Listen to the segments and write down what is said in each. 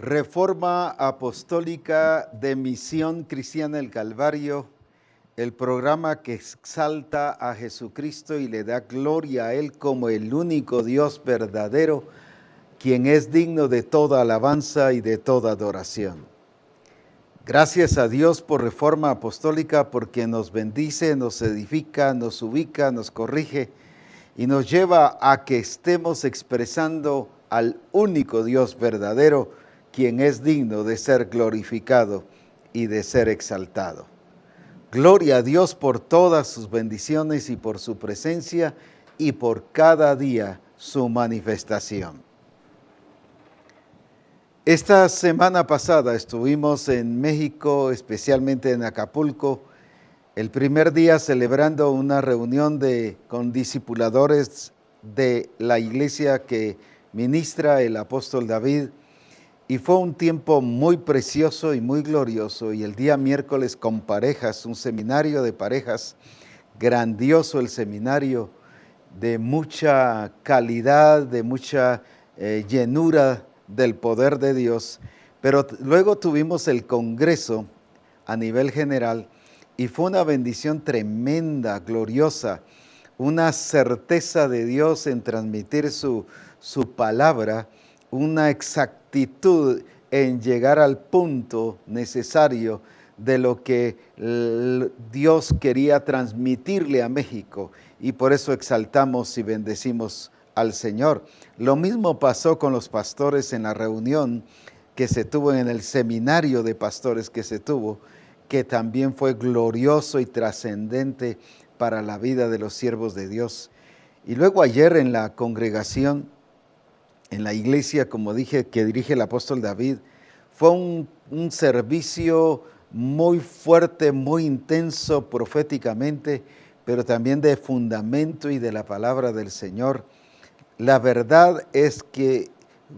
Reforma Apostólica de Misión Cristiana del Calvario, el programa que exalta a Jesucristo y le da gloria a Él como el único Dios verdadero, quien es digno de toda alabanza y de toda adoración. Gracias a Dios por Reforma Apostólica, porque nos bendice, nos edifica, nos ubica, nos corrige y nos lleva a que estemos expresando al único Dios verdadero, quien es digno de ser glorificado y de ser exaltado. Gloria a Dios por todas sus bendiciones y por su presencia y por cada día su manifestación. Esta semana pasada estuvimos en México, especialmente en Acapulco, el primer día celebrando una reunión con discipuladores de la iglesia que ministra el apóstol David. Y fue un tiempo muy precioso y muy glorioso. Y el día miércoles con parejas, un seminario de parejas, grandioso el seminario, de mucha calidad, de mucha llenura del poder de Dios. Pero luego tuvimos el congreso a nivel general y fue una bendición tremenda, gloriosa, una certeza de Dios en transmitir su palabra, una exactitud en llegar al punto necesario de lo que Dios quería transmitirle a México, y por eso exaltamos y bendecimos al Señor. Lo mismo pasó con los pastores en la reunión que se tuvo en el seminario de pastores que se tuvo, que también fue glorioso y trascendente para la vida de los siervos de Dios. Y luego ayer en la congregación, en la iglesia, como dije, que dirige el apóstol David, fue un servicio muy fuerte, muy intenso proféticamente, pero también de fundamento y de la palabra del Señor. La verdad es que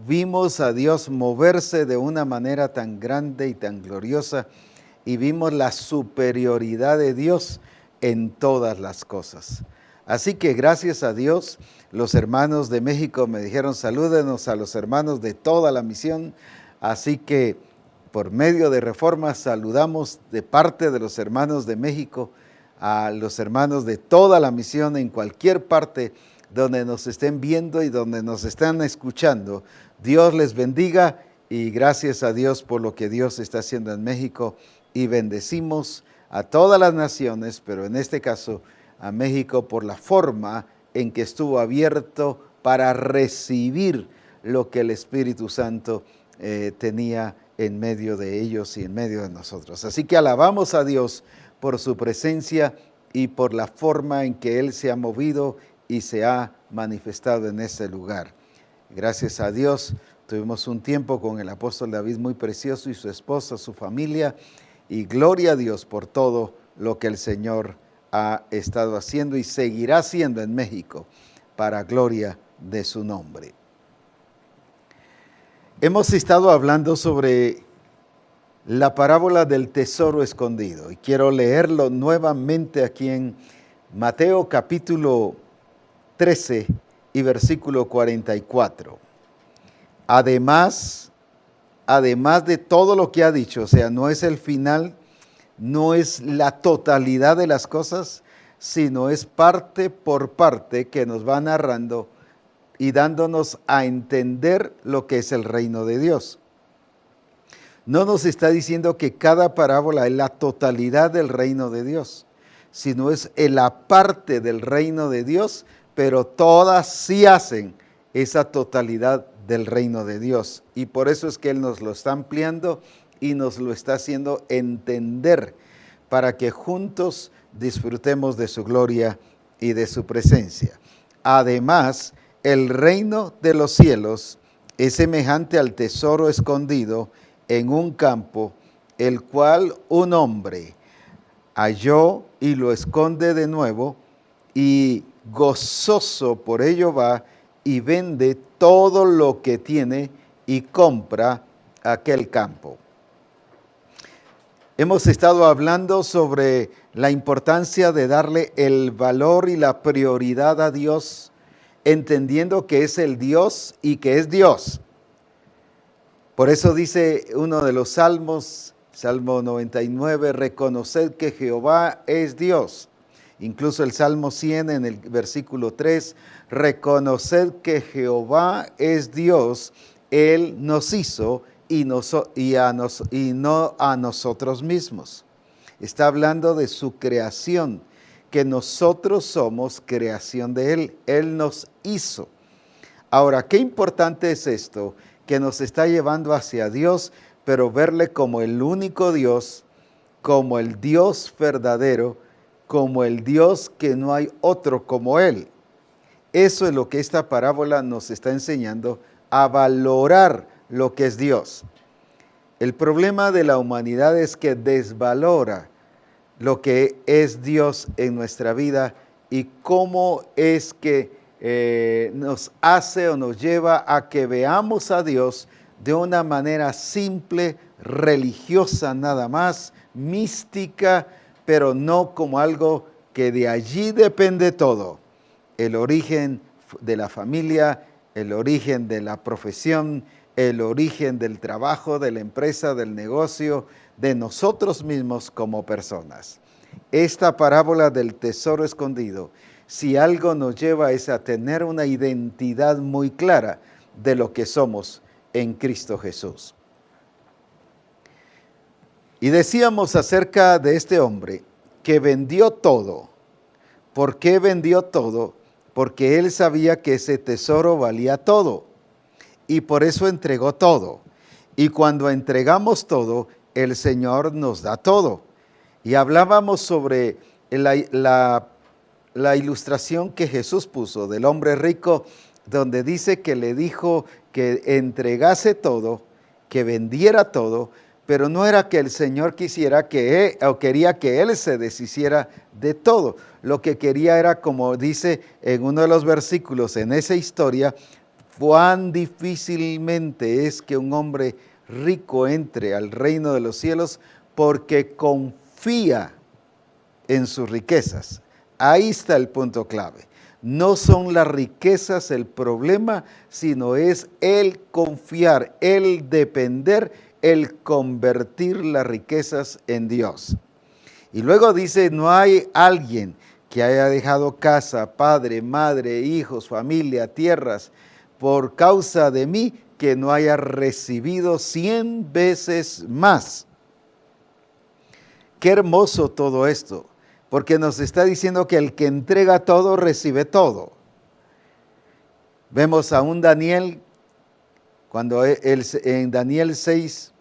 vimos a Dios moverse de una manera tan grande y tan gloriosa, y vimos la superioridad de Dios en todas las cosas. Así que gracias a Dios, los hermanos de México me dijeron salúdenos a los hermanos de toda la misión. Así que por medio de Reforma saludamos de parte de los hermanos de México a los hermanos de toda la misión en cualquier parte donde nos estén viendo y donde nos están escuchando. Dios les bendiga y gracias a Dios por lo que Dios está haciendo en México, y bendecimos a todas las naciones, pero en este caso a México por la forma en que estuvo abierto para recibir lo que el Espíritu Santo tenía en medio de ellos y en medio de nosotros. Así que alabamos a Dios por su presencia y por la forma en que Él se ha movido y se ha manifestado en este lugar. Gracias a Dios, tuvimos un tiempo con el apóstol David muy precioso y su esposa, su familia, y gloria a Dios por todo lo que el Señor ha estado haciendo y seguirá haciendo en México para gloria de su nombre. Hemos estado hablando sobre la parábola del tesoro escondido y quiero leerlo nuevamente aquí en Mateo capítulo 13 y versículo 44. Además de todo lo que ha dicho, o sea, no es el final, no es la totalidad de las cosas, sino es parte por parte que nos va narrando y dándonos a entender lo que es el reino de Dios. No nos está diciendo que cada parábola es la totalidad del reino de Dios, sino es la parte del reino de Dios, pero todas sí hacen esa totalidad del reino de Dios. Y por eso es que Él nos lo está ampliando y nos lo está haciendo entender para que juntos disfrutemos de su gloria y de su presencia. Además, el reino de los cielos es semejante al tesoro escondido en un campo, el cual un hombre halló y lo esconde de nuevo, y gozoso por ello va y vende todo lo que tiene y compra aquel campo. Hemos estado hablando sobre la importancia de darle el valor y la prioridad a Dios, entendiendo que es el Dios y que es Dios. Por eso dice uno de los salmos, Salmo 99, reconoced que Jehová es Dios. Incluso el Salmo 100 en el versículo 3, reconoced que Jehová es Dios, Él nos hizo y no a nosotros mismos. Está hablando de su creación, que nosotros somos creación de Él, Él nos hizo. Ahora, qué importante es esto, que nos está llevando hacia Dios, pero verle como el único Dios, como el Dios verdadero, como el Dios que no hay otro como Él. Eso es lo que esta parábola nos está enseñando, a valorar lo que es Dios. El problema de la humanidad es que desvalora lo que es Dios en nuestra vida y cómo es que nos hace o nos lleva a que veamos a Dios de una manera simple, religiosa nada más, mística, pero no como algo que de allí depende todo. El origen de la familia, el origen de la profesión, el origen del trabajo, de la empresa, del negocio, de nosotros mismos como personas. Esta parábola del tesoro escondido, si algo nos lleva es a tener una identidad muy clara de lo que somos en Cristo Jesús. Y decíamos acerca de este hombre que vendió todo. ¿Por qué vendió todo? Porque él sabía que ese tesoro valía todo y por eso entregó todo. Y cuando entregamos todo, el Señor nos da todo. Y hablábamos sobre la ilustración que Jesús puso del hombre rico, donde dice que le dijo que entregase todo, que vendiera todo, pero no era que el Señor quería que él se deshiciera de todo. Lo que quería era, como dice en uno de los versículos en esa historia, cuán difícilmente es que un hombre rico entre al reino de los cielos porque confía en sus riquezas. Ahí está el punto clave. No son las riquezas el problema, sino es el confiar, el depender, el convertir las riquezas en Dios. Y luego dice, no hay alguien que haya dejado casa, padre, madre, hijos, familia, tierras, por causa de mí, que no haya recibido 100 veces más. Qué hermoso todo esto, porque nos está diciendo que el que entrega todo, recibe todo. Vemos a un Daniel, en Daniel 6,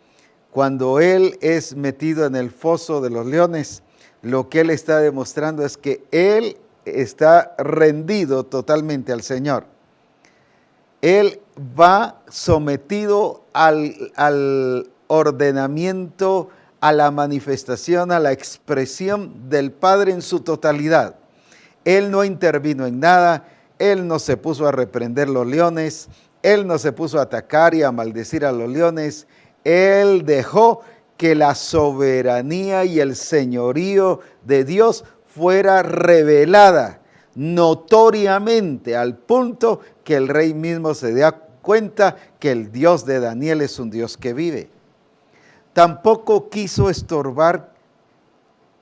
cuando él es metido en el foso de los leones, lo que él está demostrando es que él está rendido totalmente al Señor. Él va sometido al ordenamiento, a la manifestación, a la expresión del Padre en su totalidad. Él no intervino en nada, él no se puso a reprender los leones, él no se puso a atacar y a maldecir a los leones, él dejó que la soberanía y el señorío de Dios fuera revelada notoriamente, al punto que el rey mismo se da cuenta que el Dios de Daniel es un Dios que vive. Tampoco quiso estorbar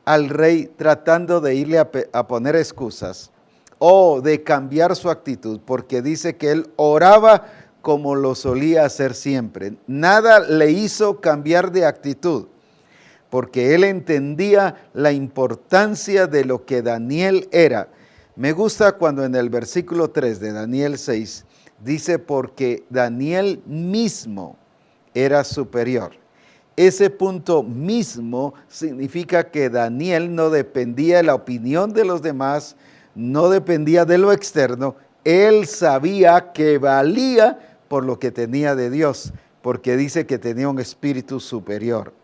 al rey tratando de irle a poner excusas o de cambiar su actitud, porque dice que él oraba como lo solía hacer siempre. Nada le hizo cambiar de actitud, porque él entendía la importancia de lo que Daniel era. Me gusta cuando en el versículo 3 de Daniel 6 dice, porque Daniel mismo era superior. Ese punto mismo significa que Daniel no dependía de la opinión de los demás, no dependía de lo externo. Él sabía que valía por lo que tenía de Dios, porque dice que tenía un espíritu superior.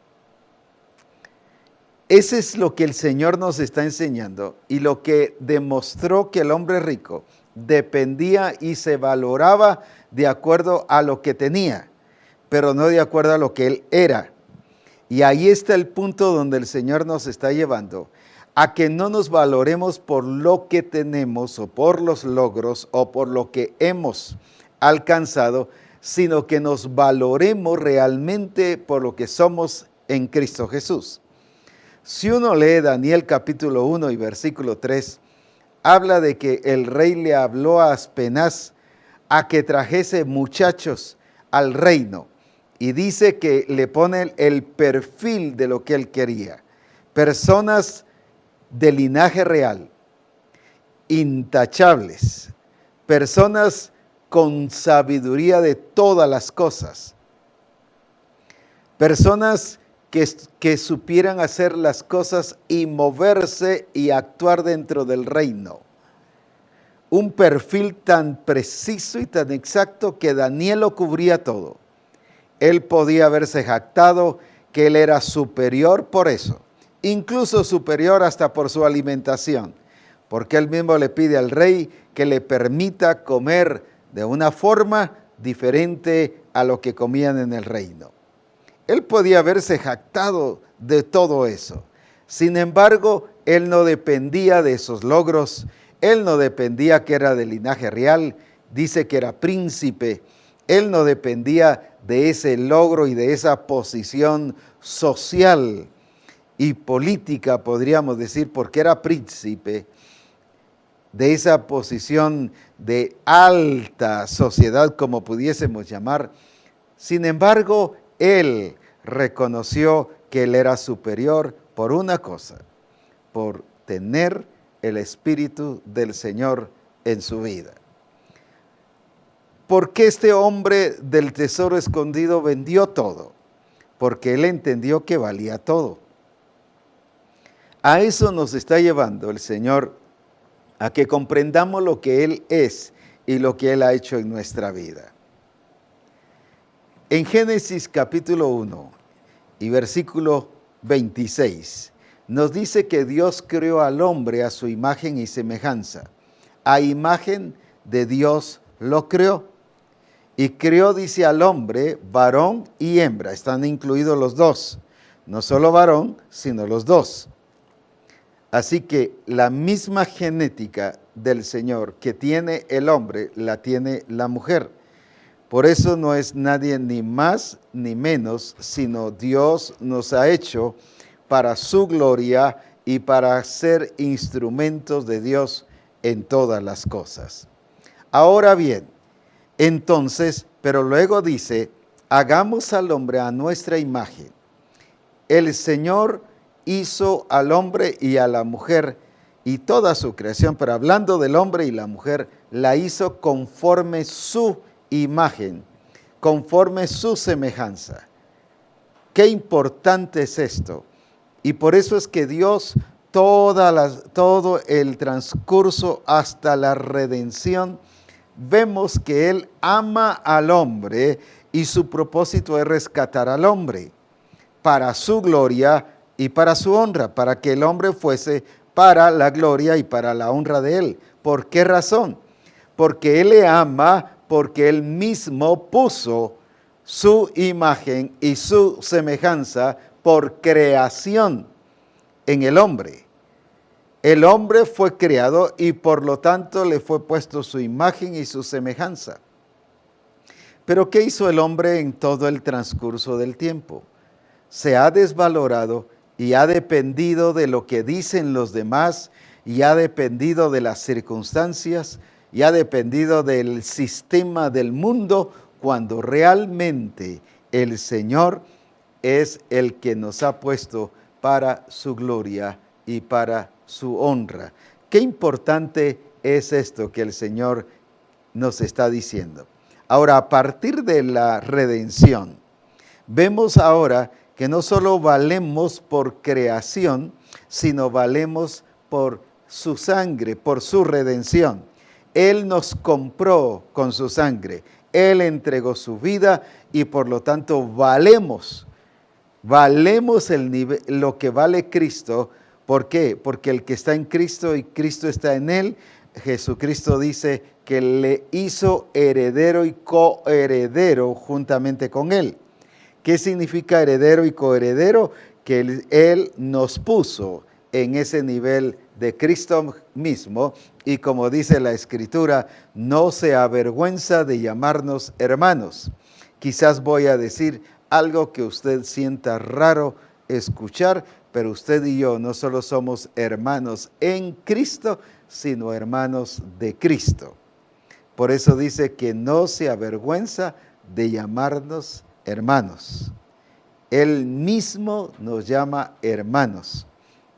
Ese es lo que el Señor nos está enseñando y lo que demostró que el hombre rico dependía y se valoraba de acuerdo a lo que tenía, pero no de acuerdo a lo que él era. Y ahí está el punto donde el Señor nos está llevando, a que no nos valoremos por lo que tenemos o por los logros o por lo que hemos alcanzado, sino que nos valoremos realmente por lo que somos en Cristo Jesús. Si uno lee Daniel capítulo 1 y versículo 3, habla de que el rey le habló a Aspenaz a que trajese muchachos al reino, y dice que le pone el perfil de lo que él quería. Personas de linaje real, intachables, personas con sabiduría de todas las cosas, personas que supieran hacer las cosas y moverse y actuar dentro del reino. Un perfil tan preciso y tan exacto que Daniel lo cubría todo. Él podía haberse jactado que él era superior por eso, incluso superior hasta por su alimentación, porque él mismo le pide al rey que le permita comer de una forma diferente a lo que comían en el reino. Él podía haberse jactado de todo eso. Sin embargo, él no dependía de esos logros, él no dependía que era de linaje real, dice que era príncipe, él no dependía de ese logro y de esa posición social y política, podríamos decir, porque era príncipe, de esa posición de alta sociedad, como pudiésemos llamar. Sin embargo, él reconoció que él era superior por una cosa, por tener el Espíritu del Señor en su vida. ¿Por qué este hombre del tesoro escondido vendió todo? Porque él entendió que valía todo. A eso nos está llevando el Señor, a que comprendamos lo que Él es y lo que Él ha hecho en nuestra vida. En Génesis capítulo 1 y versículo 26, nos dice que Dios creó al hombre a su imagen y semejanza. A imagen de Dios lo creó. Y creó, dice, al hombre, varón y hembra. Están incluidos los dos. No solo varón, sino los dos. Así que la misma genética del Señor que tiene el hombre, la tiene la mujer. Por eso no es nadie ni más ni menos, sino Dios nos ha hecho para su gloria y para ser instrumentos de Dios en todas las cosas. Ahora bien, entonces, pero luego dice, hagamos al hombre a nuestra imagen. El Señor hizo al hombre y a la mujer y toda su creación, pero hablando del hombre y la mujer, la hizo conforme su imagen, conforme su semejanza. Qué importante es esto. Y por eso es que Dios, todo el transcurso hasta la redención, vemos que Él ama al hombre y su propósito es rescatar al hombre para su gloria y para su honra, para que el hombre fuese para la gloria y para la honra de Él. ¿Por qué razón? Porque Él le ama, porque Él mismo puso su imagen y su semejanza por creación en el hombre. El hombre fue creado y por lo tanto le fue puesto su imagen y su semejanza. Pero ¿qué hizo el hombre en todo el transcurso del tiempo? Se ha desvalorado y ha dependido de lo que dicen los demás, y ha dependido de las circunstancias, y ha dependido del sistema del mundo, cuando realmente el Señor es el que nos ha puesto para su gloria y para su honra. Qué importante es esto que el Señor nos está diciendo. Ahora, a partir de la redención, vemos ahora que no solo valemos por creación, sino valemos por su sangre, por su redención. Él nos compró con su sangre, Él entregó su vida y por lo tanto valemos lo que vale Cristo. ¿Por qué? Porque el que está en Cristo y Cristo está en Él, Jesucristo dice que le hizo heredero y coheredero juntamente con Él. ¿Qué significa heredero y coheredero? Que Él nos puso en ese nivel de Cristo mismo, y como dice la Escritura, no se avergüenza de llamarnos hermanos. Quizás voy a decir algo que usted sienta raro escuchar, pero usted y yo no solo somos hermanos en Cristo, sino hermanos de Cristo. Por eso dice que no se avergüenza de llamarnos hermanos. Él mismo nos llama hermanos.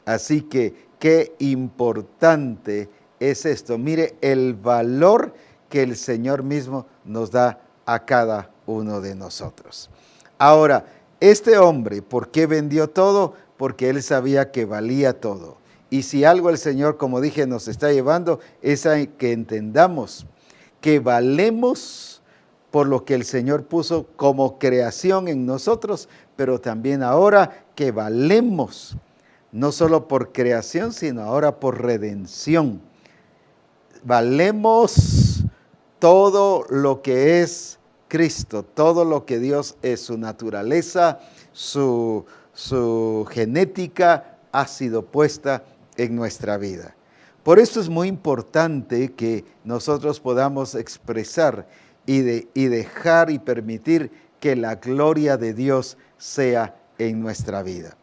Así que qué importante es esto. Mire el valor que el Señor mismo nos da a cada uno de nosotros. Ahora, este hombre, ¿por qué vendió todo? Porque él sabía que valía todo. Y si algo el Señor, como dije, nos está llevando, es a que entendamos que valemos por lo que el Señor puso como creación en nosotros, pero también ahora que valemos, no solo por creación, sino ahora por redención. Valemos todo lo que es Cristo, todo lo que Dios es, su naturaleza, su genética ha sido puesta en nuestra vida. Por eso es muy importante que nosotros podamos expresar y dejar y permitir que la gloria de Dios sea en nuestra vida.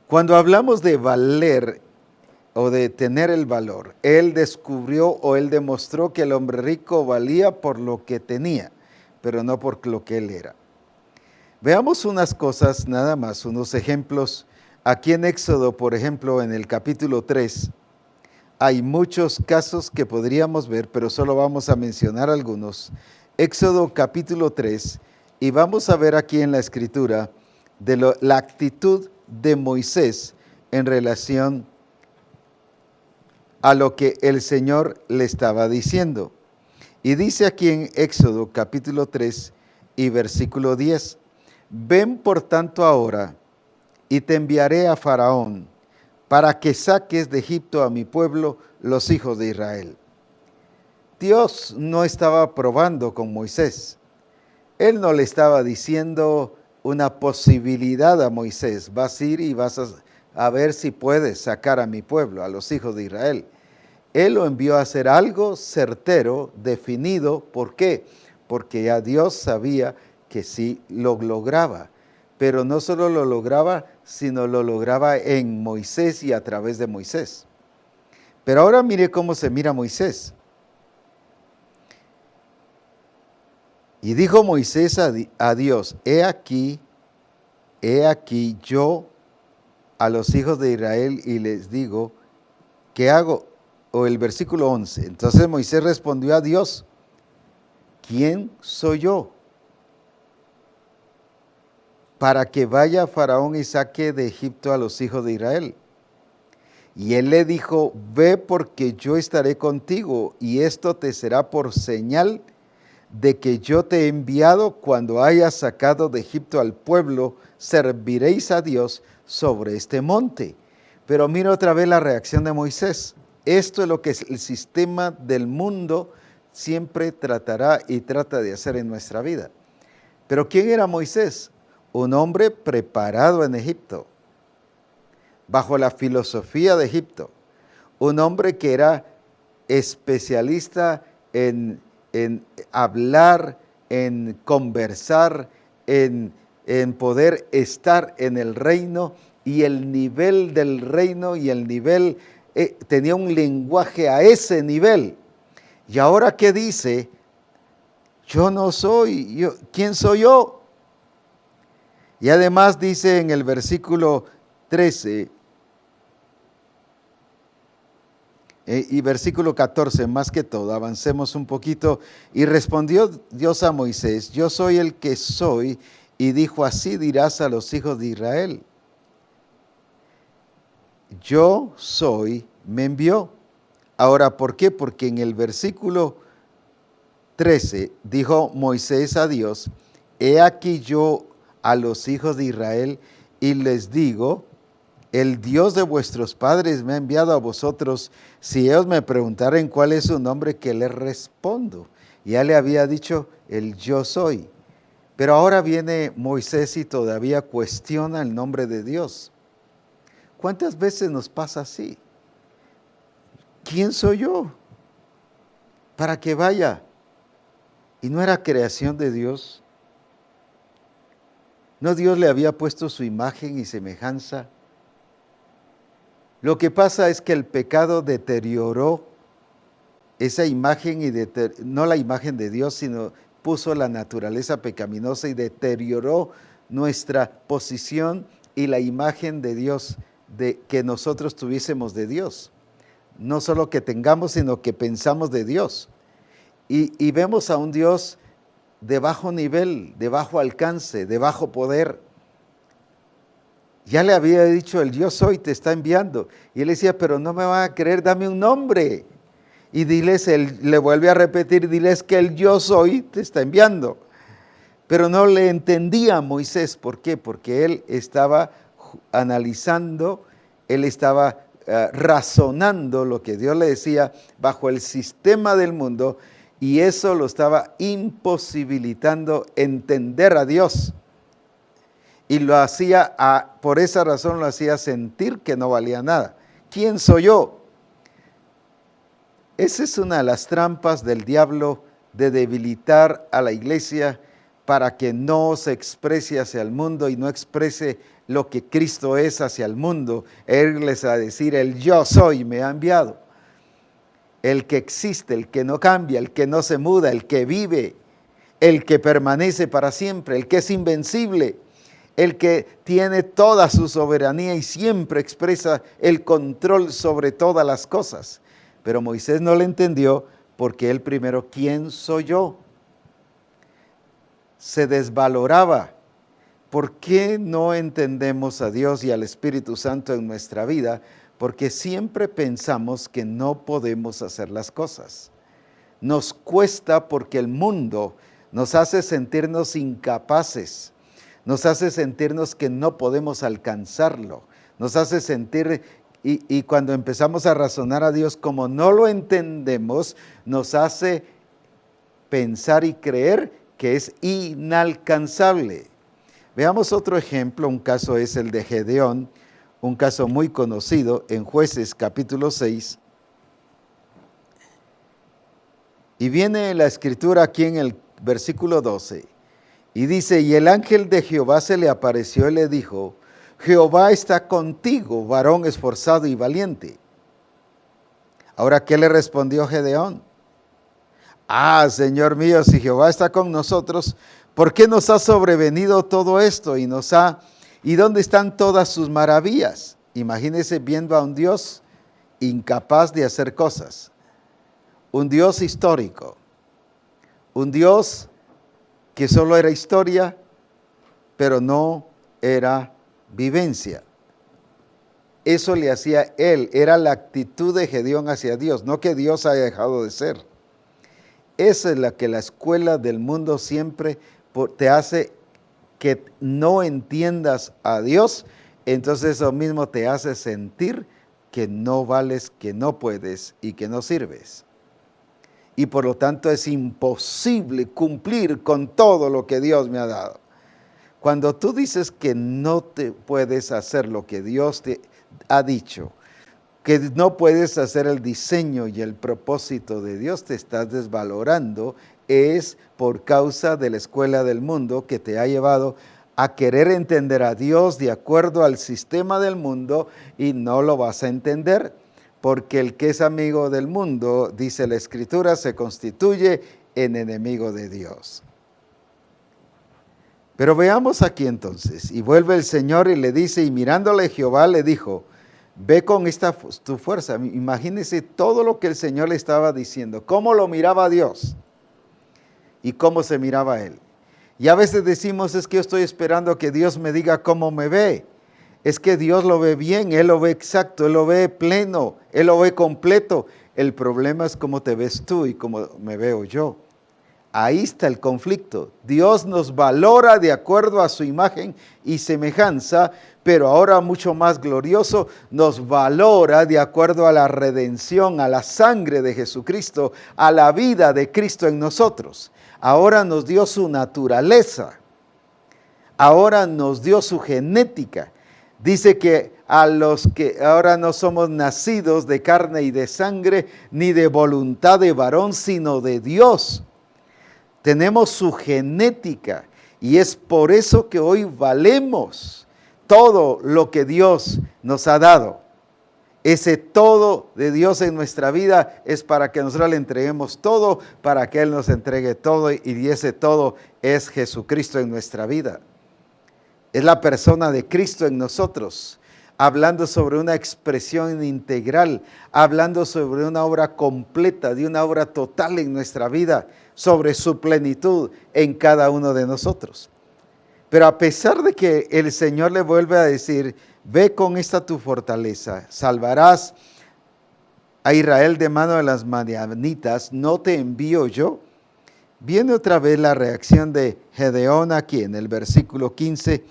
Cuando hablamos de valer o de tener el valor, él descubrió o él demostró que el hombre rico valía por lo que tenía, pero no por lo que él era. Veamos unas cosas nada más, unos ejemplos. Aquí en Éxodo, por ejemplo, en el capítulo 3, hay muchos casos que podríamos ver, pero solo vamos a mencionar algunos. Éxodo capítulo 3, y vamos a ver aquí en la Escritura de la actitud de Moisés en relación a lo que el Señor le estaba diciendo. Y dice aquí en Éxodo capítulo 3 y versículo 10, ven por tanto ahora y te enviaré a Faraón para que saques de Egipto a mi pueblo, los hijos de Israel. Dios no estaba probando con Moisés. Él no le estaba diciendo una posibilidad a Moisés. Vas a ir y vas a ver si puedes sacar a mi pueblo, a los hijos de Israel. Él lo envió a hacer algo certero, definido. ¿Por qué? Porque ya Dios sabía que sí lo lograba. Pero no solo lo lograba, sino lo lograba en Moisés y a través de Moisés. Pero ahora mire cómo se mira Moisés. Y dijo Moisés a Dios, he aquí yo a los hijos de Israel y les digo, ¿qué hago? O el versículo 11. Entonces Moisés respondió a Dios, ¿quién soy yo para que vaya Faraón y saque de Egipto a los hijos de Israel? Y él le dijo, ve porque yo estaré contigo y esto te será por señal de que yo te he enviado. Cuando hayas sacado de Egipto al pueblo, serviréis a Dios sobre este monte. Pero mira otra vez la reacción de Moisés. Esto es lo que el sistema del mundo siempre tratará y trata de hacer en nuestra vida. Pero ¿quién era Moisés? Un hombre preparado en Egipto, bajo la filosofía de Egipto. Un hombre que era especialista en hablar, en conversar, en poder estar en el reino, y el nivel del reino y el nivel, tenía un lenguaje a ese nivel. Y ahora, ¿qué dice? Yo no soy, ¿quién soy yo? Y además dice en el versículo 13 y versículo 14, más que todo, avancemos un poquito. Y respondió Dios a Moisés, yo soy el que soy, y dijo, así dirás a los hijos de Israel, yo soy, me envió. Ahora, ¿por qué? Porque en el versículo 13 dijo Moisés a Dios, he aquí yo a los hijos de Israel y les digo, el Dios de vuestros padres me ha enviado a vosotros. Si ellos me preguntaren cuál es su nombre, ¿qué les respondo? Ya le había dicho el yo soy. Pero ahora viene Moisés y todavía cuestiona el nombre de Dios. ¿Cuántas veces nos pasa así? ¿Quién soy yo para que vaya? ¿Y no era creación de Dios? ¿No Dios le había puesto su imagen y semejanza? Lo que pasa es que el pecado deterioró esa imagen y no la imagen de Dios, sino puso la naturaleza pecaminosa y deterioró nuestra posición y la imagen de Dios, de que nosotros tuviésemos de Dios. No solo que tengamos, sino que pensamos de Dios. Y vemos a un Dios de bajo nivel, de bajo alcance, de bajo poder. Ya le había dicho el yo soy, te está enviando. Y él decía, pero no me van a creer, dame un nombre. Y diles, él le vuelve a repetir, diles que el yo soy te está enviando. Pero no le entendía a Moisés. ¿Por qué? Porque él estaba analizando, él estaba razonando lo que Dios le decía bajo el sistema del mundo, y eso lo estaba imposibilitando entender a Dios. Y lo hacía, por esa razón lo hacía sentir que no valía nada. ¿Quién soy yo? Esa es una de las trampas del diablo, de debilitar a la iglesia para que no se exprese hacia el mundo y no exprese lo que Cristo es hacia el mundo. Irles a decir, el yo soy me ha enviado. El que existe, el que no cambia, el que no se muda, el que vive, el que permanece para siempre, el que es invencible, el que tiene toda su soberanía y siempre expresa el control sobre todas las cosas. Pero Moisés no le entendió porque él primero, ¿quién soy yo? Se desvaloraba. ¿Por qué no entendemos a Dios y al Espíritu Santo en nuestra vida? Porque siempre pensamos que no podemos hacer las cosas. Nos cuesta porque el mundo nos hace sentirnos incapaces, nos hace sentirnos que no podemos alcanzarlo, nos hace sentir, y cuando empezamos a razonar a Dios como no lo entendemos, nos hace pensar y creer que es inalcanzable. Veamos otro ejemplo, un caso es el de Gedeón, un caso muy conocido en Jueces capítulo 6. Y viene la escritura aquí en el versículo 12. Y dice, y el ángel de Jehová se le apareció y le dijo, Jehová está contigo, varón esforzado y valiente. Ahora, ¿qué le respondió Gedeón? Ah, Señor mío, si Jehová está con nosotros, ¿por qué nos ha sobrevenido todo esto? ¿Y dónde están todas sus maravillas? Imagínese viendo a un Dios incapaz de hacer cosas. Un Dios histórico. Un Dios que solo era historia, pero no era vivencia. Eso le hacía él, era la actitud de Gedeón hacia Dios, no que Dios haya dejado de ser. Esa es la que la escuela del mundo siempre te hace que no entiendas a Dios, entonces eso mismo te hace sentir que no vales, que no puedes y que no sirves. Y por lo tanto es imposible cumplir con todo lo que Dios me ha dado. Cuando tú dices que no te puedes hacer lo que Dios te ha dicho, que no puedes hacer el diseño y el propósito de Dios, te estás desvalorando, es por causa de la escuela del mundo que te ha llevado a querer entender a Dios de acuerdo al sistema del mundo y no lo vas a entender, porque el que es amigo del mundo, dice la Escritura, se constituye en enemigo de Dios. Pero veamos aquí entonces, y vuelve el Señor y le dice, y mirándole Jehová le dijo, ve con esta tu fuerza. Imagínese todo lo que el Señor le estaba diciendo, cómo lo miraba Dios y cómo se miraba Él. Y a veces decimos, es que yo estoy esperando que Dios me diga cómo me ve. Es que Dios lo ve bien, Él lo ve exacto, Él lo ve pleno, Él lo ve completo. El problema es cómo te ves tú y cómo me veo yo. Ahí está el conflicto. Dios nos valora de acuerdo a su imagen y semejanza, pero ahora mucho más glorioso, nos valora de acuerdo a la redención, a la sangre de Jesucristo, a la vida de Cristo en nosotros. Ahora nos dio su naturaleza, ahora nos dio su genética. Dice que a los que ahora no somos nacidos de carne y de sangre, ni de voluntad de varón, sino de Dios. Tenemos su genética y es por eso que hoy valemos todo lo que Dios nos ha dado. Ese todo de Dios en nuestra vida es para que nosotros le entreguemos todo, para que Él nos entregue todo, y ese todo es Jesucristo en nuestra vida. Es la persona de Cristo en nosotros, hablando sobre una expresión integral, hablando sobre una obra completa, de una obra total en nuestra vida, sobre su plenitud en cada uno de nosotros. Pero a pesar de que el Señor le vuelve a decir, ve con esta tu fortaleza, salvarás a Israel de mano de las madianitas, ¿no te envío yo? Viene otra vez la reacción de Gedeón aquí en el versículo 15.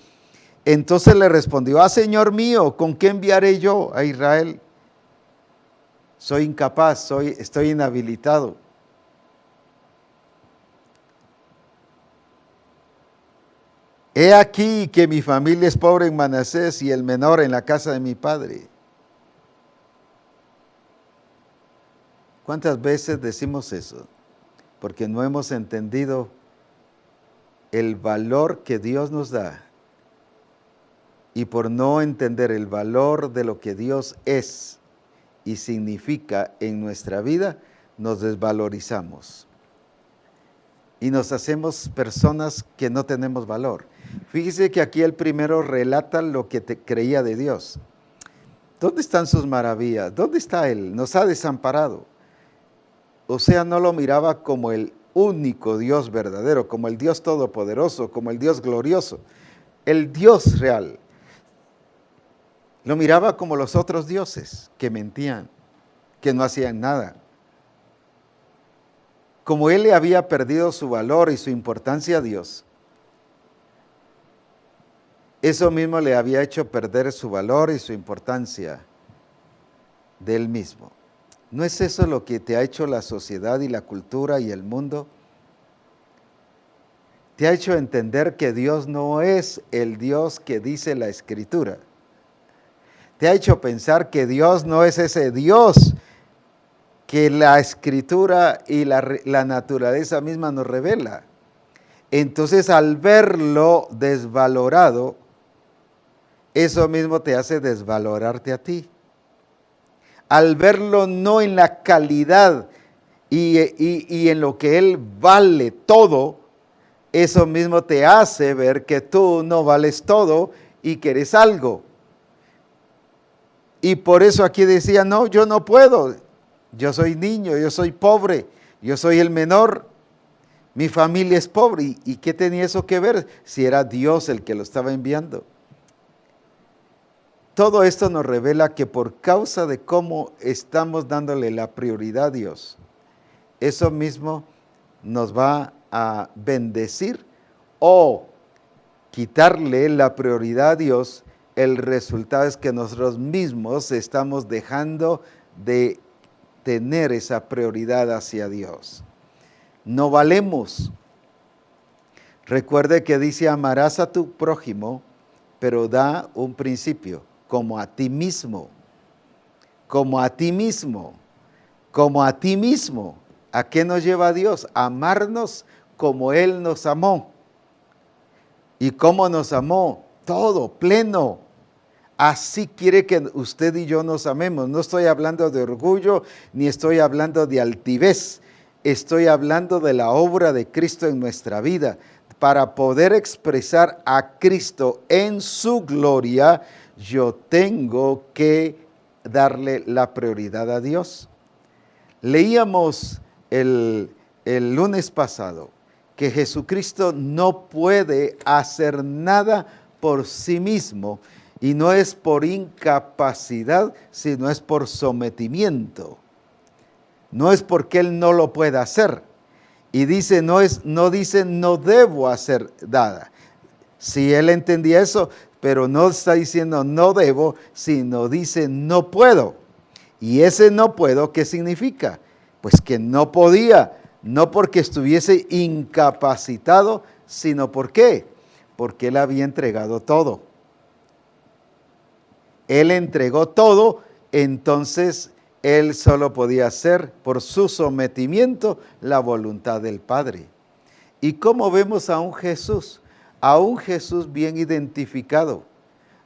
Entonces le respondió, Señor mío, ¿con qué enviaré yo a Israel? Soy incapaz, estoy inhabilitado. He aquí que mi familia es pobre en Manasés y el menor en la casa de mi padre. ¿Cuántas veces decimos eso? Porque no hemos entendido el valor que Dios nos da. Y por no entender el valor de lo que Dios es y significa en nuestra vida, nos desvalorizamos. Y nos hacemos personas que no tenemos valor. Fíjese que aquí el primero relata lo que creía de Dios. ¿Dónde están sus maravillas? ¿Dónde está Él? Nos ha desamparado. O sea, no lo miraba como el único Dios verdadero, como el Dios todopoderoso, como el Dios glorioso, el Dios real. Lo miraba como los otros dioses que mentían, que no hacían nada. Como él le había perdido su valor y su importancia a Dios, eso mismo le había hecho perder su valor y su importancia de él mismo. ¿No es eso lo que te ha hecho la sociedad y la cultura y el mundo? Te ha hecho entender que Dios no es el Dios que dice la Escritura. Te ha hecho pensar que Dios no es ese Dios que la Escritura y la naturaleza misma nos revela. Entonces, al verlo desvalorado, eso mismo te hace desvalorarte a ti. Al verlo no en la calidad y en lo que Él vale todo, eso mismo te hace ver que tú no vales todo y que eres algo. Y por eso aquí decía, no, yo no puedo. Yo soy niño, yo soy pobre, yo soy el menor, mi familia es pobre. ¿Y qué tenía eso que ver si era Dios el que lo estaba enviando? Todo esto nos revela que por causa de cómo estamos dándole la prioridad a Dios, eso mismo nos va a bendecir o quitarle la prioridad a Dios. El resultado es que nosotros mismos estamos dejando de tener esa prioridad hacia Dios. No valemos. Recuerde que dice, amarás a tu prójimo, pero da un principio, como a ti mismo, como a ti mismo, como a ti mismo. ¿A qué nos lleva Dios? A amarnos como Él nos amó. ¿Y cómo nos amó? Todo, pleno. Así quiere que usted y yo nos amemos. No estoy hablando de orgullo, ni estoy hablando de altivez. Estoy hablando de la obra de Cristo en nuestra vida. Para poder expresar a Cristo en su gloria, yo tengo que darle la prioridad a Dios. Leíamos el lunes pasado que Jesucristo no puede hacer nada por sí mismo, y no es por incapacidad, sino es por sometimiento. No es porque Él no lo pueda hacer. Y dice, no dice, no debo hacer nada. Si Él entendía eso, pero no está diciendo no debo, sino dice no puedo. Y ese no puedo, ¿qué significa? Pues que no podía, no porque estuviese incapacitado, sino ¿por qué? Porque Él había entregado todo. Él entregó todo, entonces Él solo podía hacer por su sometimiento la voluntad del Padre. ¿Y cómo vemos a un Jesús? A un Jesús bien identificado,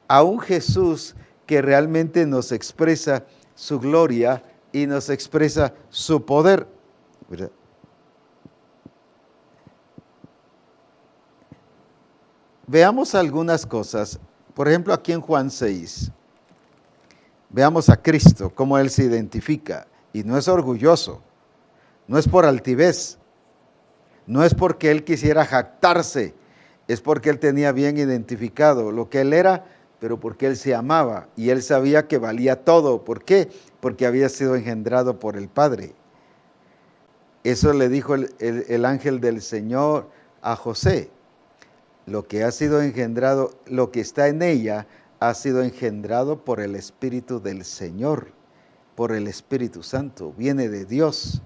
a un Jesús que realmente nos expresa su gloria y nos expresa su poder. ¿Verdad? Veamos algunas cosas. Por ejemplo, aquí en Juan 6, veamos a Cristo, cómo Él se identifica. Y no es orgulloso, no es por altivez, no es porque Él quisiera jactarse, es porque Él tenía bien identificado lo que Él era, pero porque Él se amaba y Él sabía que valía todo. ¿Por qué? Porque había sido engendrado por el Padre. Eso le dijo el ángel del Señor a José. Lo que ha sido engendrado, lo que está en ella, ha sido engendrado por el Espíritu del Señor, por el Espíritu Santo, viene de Dios.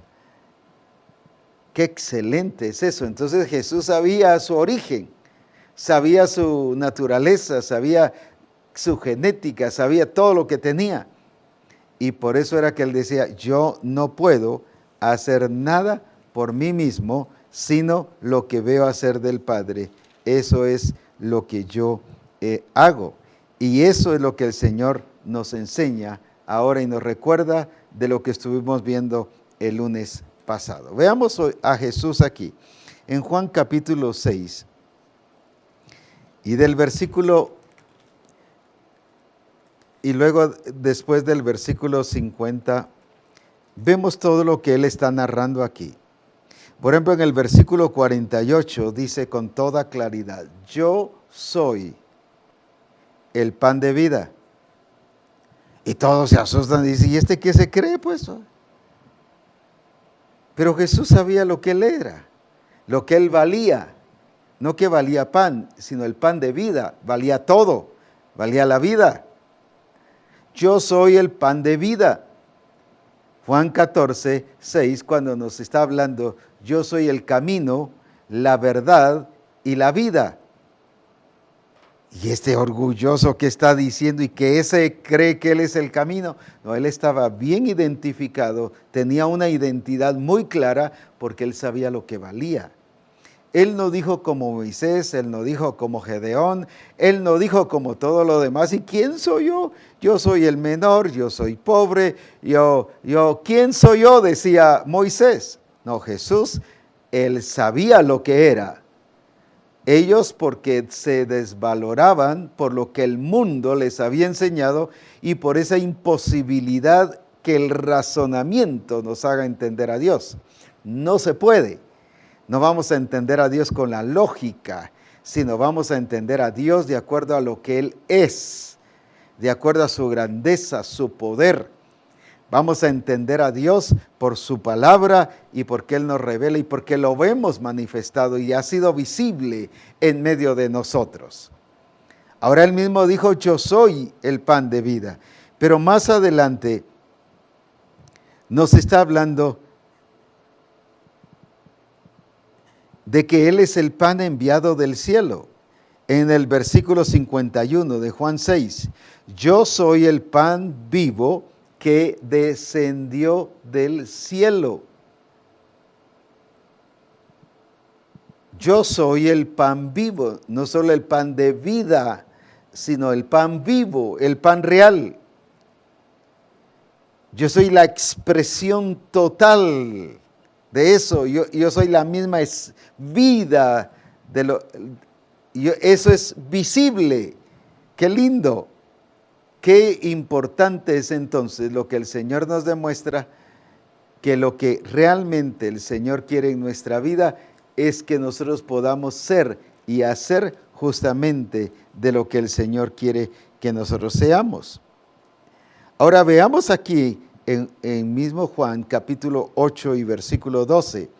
Qué excelente es eso. Entonces Jesús sabía su origen, sabía su naturaleza, sabía su genética, sabía todo lo que tenía. Y por eso era que él decía, yo no puedo hacer nada por mí mismo, sino lo que veo hacer del Padre. Eso es lo que yo hago. Y eso es lo que el Señor nos enseña ahora y nos recuerda de lo que estuvimos viendo el lunes pasado. Veamos a Jesús aquí, en Juan capítulo 6, y del versículo, y luego después del versículo 50, vemos todo lo que Él está narrando aquí. Por ejemplo, en el versículo 48 dice con toda claridad, yo soy el pan de vida. Y todos se asustan y dicen, ¿y este qué se cree pues? Pero Jesús sabía lo que Él era, lo que Él valía. No que valía pan, sino el pan de vida, valía todo, valía la vida. Yo soy el pan de vida. Juan 14, 6, cuando nos está hablando, yo soy el camino, la verdad y la vida. Y este orgulloso que está diciendo y que ese cree que Él es el camino, no, Él estaba bien identificado, tenía una identidad muy clara porque Él sabía lo que valía. Él no dijo como Moisés, Él no dijo como Gedeón, Él no dijo como todo lo demás. ¿Y quién soy yo? Yo soy el menor, yo soy pobre, ¿quién soy yo? Decía Moisés. No, Jesús, Él sabía lo que era. Ellos porque se desvaloraban por lo que el mundo les había enseñado y por esa imposibilidad que el razonamiento nos haga entender a Dios. No se puede. No vamos a entender a Dios con la lógica, sino vamos a entender a Dios de acuerdo a lo que Él es, de acuerdo a su grandeza, su poder. Vamos a entender a Dios por su palabra y porque Él nos revela y porque lo vemos manifestado y ha sido visible en medio de nosotros. Ahora Él mismo dijo, yo soy el pan de vida. Pero más adelante nos está hablando de que Él es el pan enviado del cielo. En el versículo 51 de Juan 6, yo soy el pan vivo que descendió del cielo. Yo soy el pan vivo, no solo el pan de vida, sino el pan vivo, el pan real. Yo soy la expresión total de eso, yo soy la misma vida de lo, eso es visible. Qué lindo, qué importante es entonces lo que el Señor nos demuestra, que lo que realmente el Señor quiere en nuestra vida es que nosotros podamos ser y hacer justamente de lo que el Señor quiere que nosotros seamos. Ahora veamos aquí en mismo Juan capítulo 8 y versículo 12.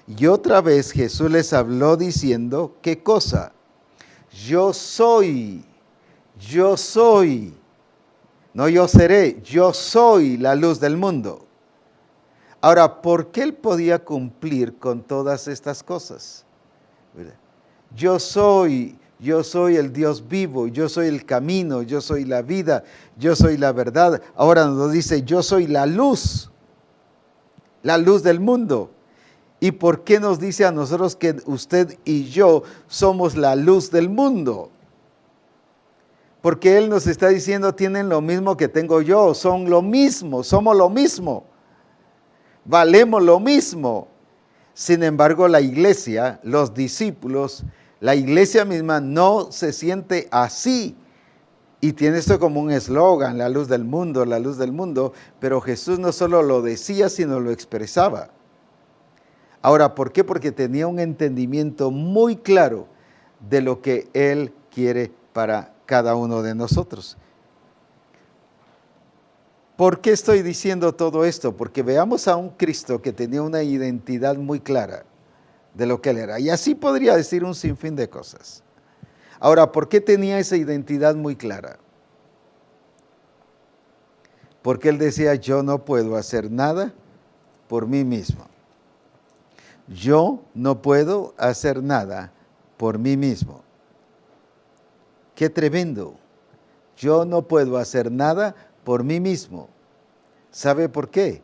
Y otra vez Jesús les habló diciendo, ¿qué cosa? Yo soy, no yo seré, yo soy la luz del mundo. Ahora, ¿por qué Él podía cumplir con todas estas cosas? Yo soy, yo soy el Dios vivo, yo soy el camino, yo soy la vida, yo soy la verdad. Ahora nos dice, yo soy la luz del mundo. ¿Y por qué nos dice a nosotros que usted y yo somos la luz del mundo? Porque Él nos está diciendo, tienen lo mismo que tengo yo, son lo mismo, somos lo mismo, valemos lo mismo. Sin embargo, la iglesia, los discípulos, la iglesia misma no se siente así. Y tiene esto como un eslogan, la luz del mundo, pero Jesús no solo lo decía, sino lo expresaba. Ahora, ¿por qué? Porque tenía un entendimiento muy claro de lo que Él quiere para cada uno de nosotros. ¿Por qué estoy diciendo todo esto? Porque veamos a un Cristo que tenía una identidad muy clara de lo que Él era. Y así podría decir un sinfín de cosas. Ahora, ¿por qué tenía esa identidad muy clara? Porque Él decía, yo no puedo hacer nada por mí mismo. Yo no puedo hacer nada por mí mismo. ¡Qué tremendo! Yo no puedo hacer nada por mí mismo. ¿Sabe por qué?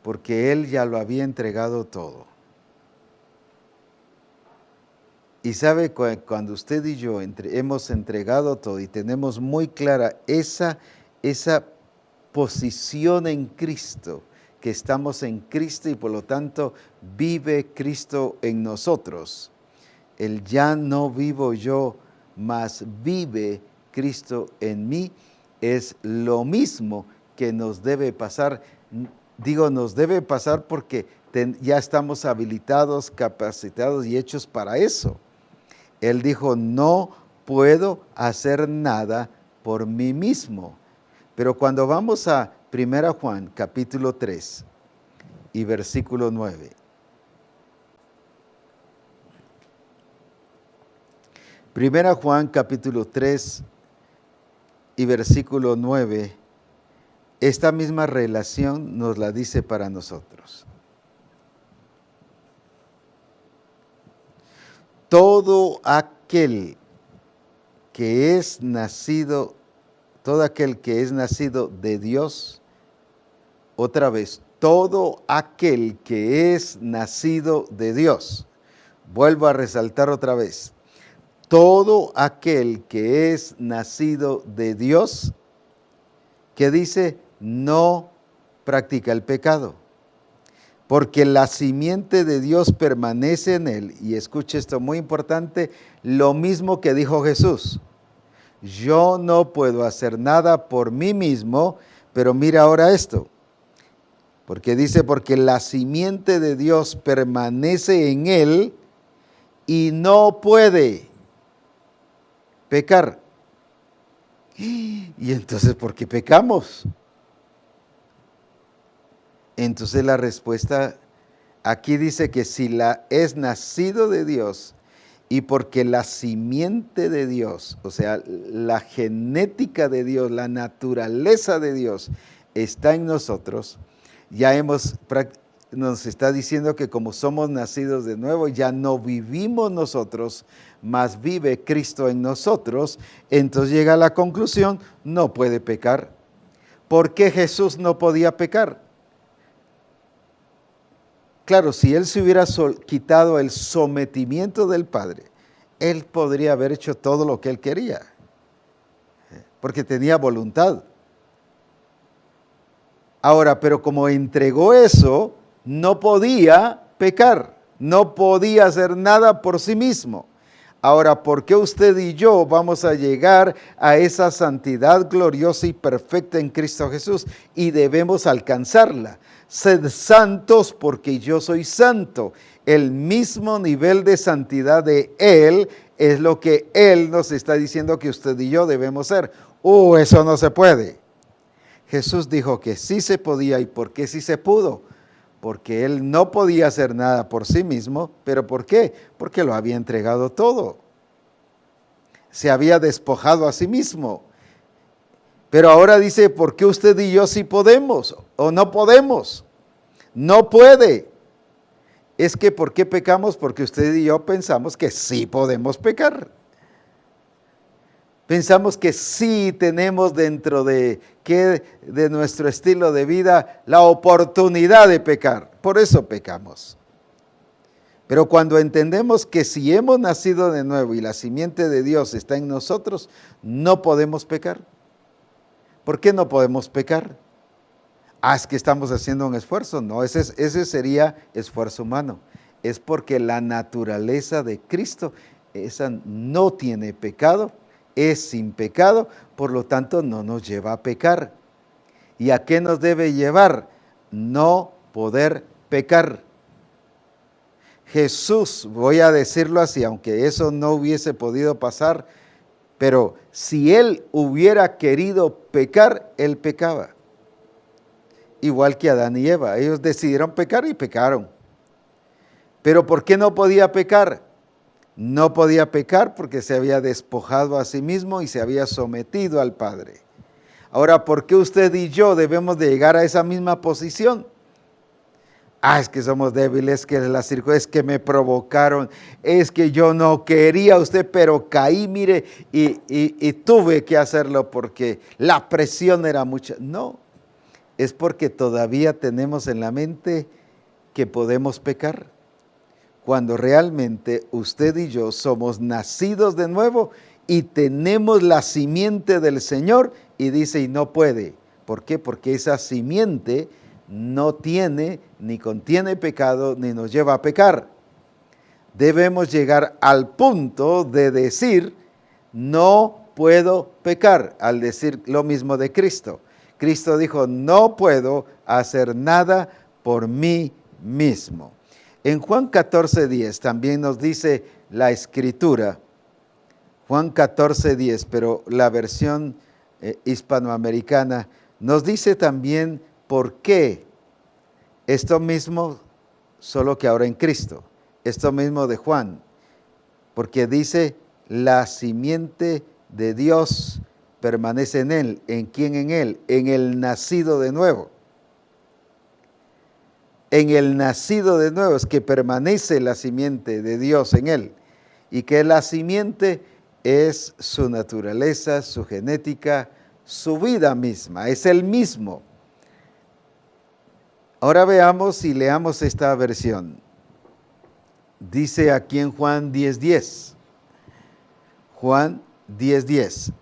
Porque Él ya lo había entregado todo. Y sabe, cuando usted y yo hemos entregado todo y tenemos muy clara esa posición en Cristo, que estamos en Cristo y por lo tanto vive Cristo en nosotros. El ya no vivo yo, mas vive Cristo en mí, es lo mismo que nos debe pasar. Digo, nos debe pasar porque ya estamos habilitados, capacitados y hechos para eso. Él dijo, no puedo hacer nada por mí mismo. Pero cuando vamos a 1 Juan capítulo 3 y versículo 9. 1 Juan capítulo 3 y versículo 9, esta misma relación nos la dice para nosotros. Todo aquel que es nacido de Dios, otra vez, todo aquel que es nacido de Dios, vuelvo a resaltar otra vez, todo aquel que es nacido de Dios, que dice, no practica el pecado, porque la simiente de Dios permanece en él. Y escuche esto, muy importante, lo mismo que dijo Jesús. Yo no puedo hacer nada por mí mismo, pero mira ahora esto, porque dice, porque la simiente de Dios permanece en él y no puede pecar. Y entonces, ¿por qué pecamos? Entonces la respuesta aquí dice que si es nacido de Dios y porque la simiente de Dios, o sea, la genética de Dios, la naturaleza de Dios está en nosotros, nos está diciendo que como somos nacidos de nuevo, ya no vivimos nosotros, mas vive Cristo en nosotros. Entonces llega a la conclusión, no puede pecar. ¿Por qué Jesús no podía pecar? Claro, si Él se hubiera quitado el sometimiento del Padre, Él podría haber hecho todo lo que Él quería, porque tenía voluntad. Ahora, pero como entregó eso, no podía pecar, no podía hacer nada por sí mismo. Ahora, ¿por qué usted y yo vamos a llegar a esa santidad gloriosa y perfecta en Cristo Jesús? Y debemos alcanzarla. Sed santos porque yo soy santo. El mismo nivel de santidad de Él es lo que Él nos está diciendo que usted y yo debemos ser. Eso no se puede. Jesús dijo que sí se podía. ¿Y por qué sí se pudo? Porque Él no podía hacer nada por sí mismo. ¿Pero por qué? Porque lo había entregado todo. Se había despojado a sí mismo. Pero ahora dice, ¿por qué usted y yo sí podemos o no podemos? No puede. Es que ¿por qué pecamos? Porque usted y yo pensamos que sí podemos pecar. Pensamos que sí tenemos dentro de nuestro estilo de vida la oportunidad de pecar. Por eso pecamos. Pero cuando entendemos que si hemos nacido de nuevo y la simiente de Dios está en nosotros, no podemos pecar. ¿Por qué no podemos pecar? Es que estamos haciendo un esfuerzo. No, ese sería esfuerzo humano. Es porque la naturaleza de Cristo, esa no tiene pecado, es sin pecado, por lo tanto no nos lleva a pecar. ¿Y a qué nos debe llevar? No poder pecar. Jesús, voy a decirlo así, aunque eso no hubiese podido pasar, pero si Él hubiera querido pecar, Él pecaba. Igual que Adán y Eva, ellos decidieron pecar y pecaron. ¿Pero por qué no podía pecar? No podía pecar porque se había despojado a sí mismo y se había sometido al Padre. Ahora, ¿por qué usted y yo debemos de llegar a esa misma posición? Es que somos débiles, que es que me provocaron, es que yo no quería a usted, pero caí, mire, y tuve que hacerlo porque la presión era mucha. No, es porque todavía tenemos en la mente que podemos pecar, cuando realmente usted y yo somos nacidos de nuevo y tenemos la simiente del Señor, y dice, y no puede. ¿Por qué? Porque esa simiente no tiene, ni contiene pecado, ni nos lleva a pecar. Debemos llegar al punto de decir, no puedo pecar, al decir lo mismo de Cristo. Cristo dijo, no puedo hacer nada por mí mismo. En Juan 14:10 también nos dice la Escritura, Juan 14:10, pero la versión hispanoamericana nos dice también por qué esto mismo, solo que ahora en Cristo, esto mismo de Juan, porque dice, la simiente de Dios permanece en él. ¿En quién? En él, en el nacido de nuevo. En el nacido de nuevo es que permanece la simiente de Dios en él. Y que la simiente es su naturaleza, su genética, su vida misma, es el mismo. Ahora veamos y leamos esta versión. Dice aquí en Juan 10:10. Juan 10:10.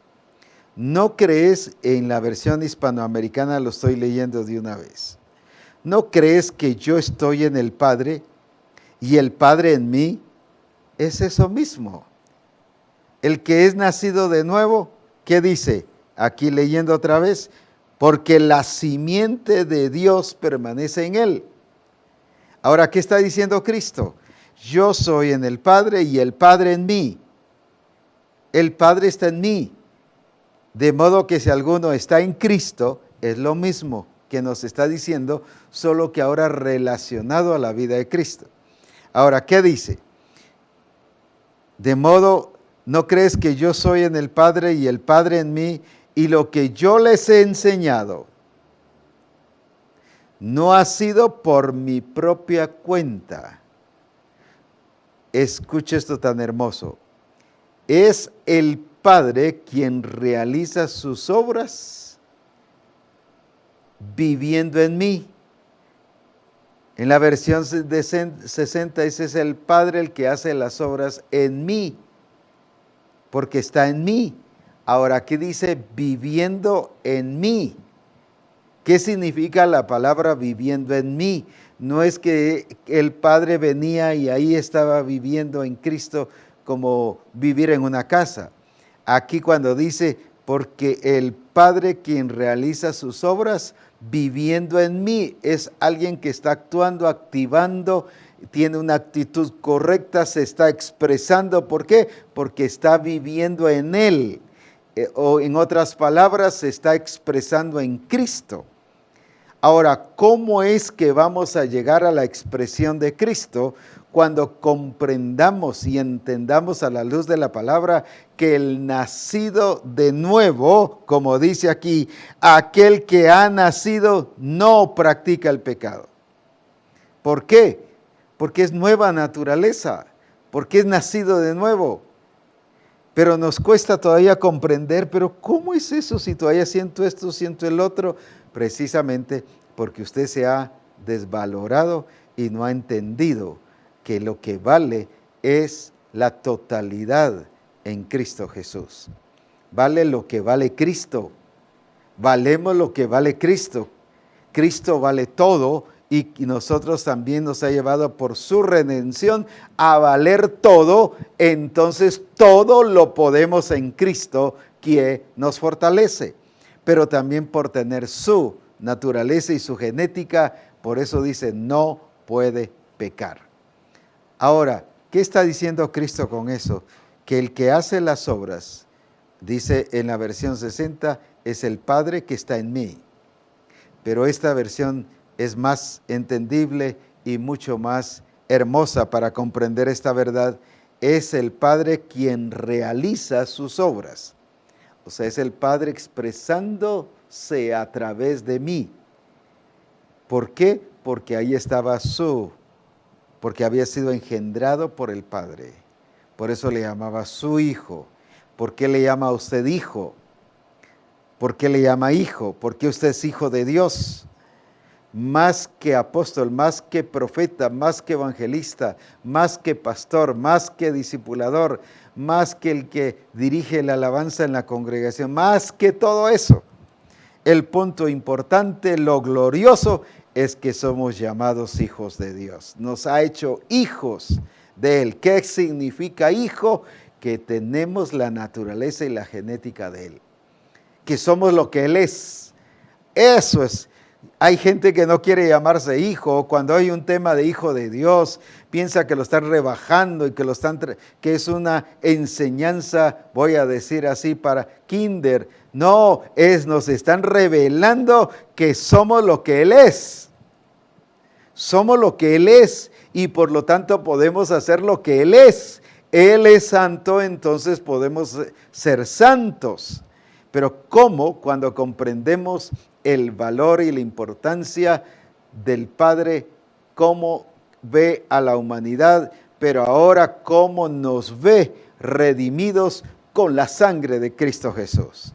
¿No crees? En la versión hispanoamericana lo estoy leyendo de una vez. ¿No crees que yo estoy en el Padre y el Padre en mí? Es eso mismo. El que es nacido de nuevo, ¿qué dice? Aquí leyendo otra vez, porque la simiente de Dios permanece en él. Ahora, ¿qué está diciendo Cristo? Yo soy en el Padre y el Padre en mí. El Padre está en mí. De modo que si alguno está en Cristo, es lo mismo que nos está diciendo, solo que ahora relacionado a la vida de Cristo. Ahora, ¿qué dice? De modo, ¿no crees que yo soy en el Padre y el Padre en mí? Y lo que yo les he enseñado no ha sido por mi propia cuenta. Escucha esto tan hermoso. Es el Padre quien realiza sus obras viviendo en mí. En la versión de 60 ese es el Padre el que hace las obras en mí, porque está en mí. Ahora, ¿qué dice viviendo en mí? ¿Qué significa la palabra viviendo en mí? No es que el Padre venía y ahí estaba viviendo en Cristo como vivir en una casa. Aquí cuando dice, porque el Padre quien realiza sus obras viviendo en mí, es alguien que está actuando, activando, tiene una actitud correcta, se está expresando. ¿Por qué? Porque está viviendo en él. O en otras palabras, se está expresando en Cristo. Ahora, ¿cómo es que vamos a llegar a la expresión de Cristo? Cuando comprendamos y entendamos a la luz de la palabra que el nacido de nuevo, como dice aquí, aquel que ha nacido no practica el pecado. ¿Por qué? Porque es nueva naturaleza, porque es nacido de nuevo. Pero nos cuesta todavía comprender, pero ¿cómo es eso si todavía siento esto, siento el otro? Precisamente porque usted se ha desvalorado y no ha entendido que lo que vale es la totalidad en Cristo Jesús. Vale lo que vale Cristo. Valemos lo que vale Cristo. Cristo vale todo y nosotros también nos ha llevado por su redención a valer todo. Entonces todo lo podemos en Cristo que nos fortalece. Pero también por tener su naturaleza y su genética, por eso dice no puede pecar. Ahora, ¿qué está diciendo Cristo con eso? Que el que hace las obras, dice en la versión 60, es el Padre que está en mí. Pero esta versión es más entendible y mucho más hermosa para comprender esta verdad. Es el Padre quien realiza sus obras. O sea, es el Padre expresándose a través de mí. ¿Por qué? Porque ahí estaba porque había sido engendrado por el Padre. Por eso le llamaba su Hijo. ¿Por qué le llama a usted hijo? ¿Por qué le llama hijo? Porque usted es hijo de Dios. Más que apóstol, más que profeta, más que evangelista, más que pastor, más que discipulador, más que el que dirige la alabanza en la congregación, más que todo eso. El punto importante, lo glorioso, es que somos llamados hijos de Dios. Nos ha hecho hijos de Él. ¿Qué significa hijo? Que tenemos la naturaleza y la genética de Él. Que somos lo que Él es. Eso es. Hay gente que no quiere llamarse hijo. Cuando hay un tema de hijo de Dios, piensa que lo están rebajando y que es una enseñanza, voy a decir así, para kinder. No, nos están revelando que somos lo que Él es. Somos lo que Él es y por lo tanto podemos hacer lo que Él es. Él es santo, entonces podemos ser santos. Pero ¿cómo? Cuando comprendemos el valor y la importancia del Padre, cómo ve a la humanidad, pero ahora cómo nos ve redimidos con la sangre de Cristo Jesús.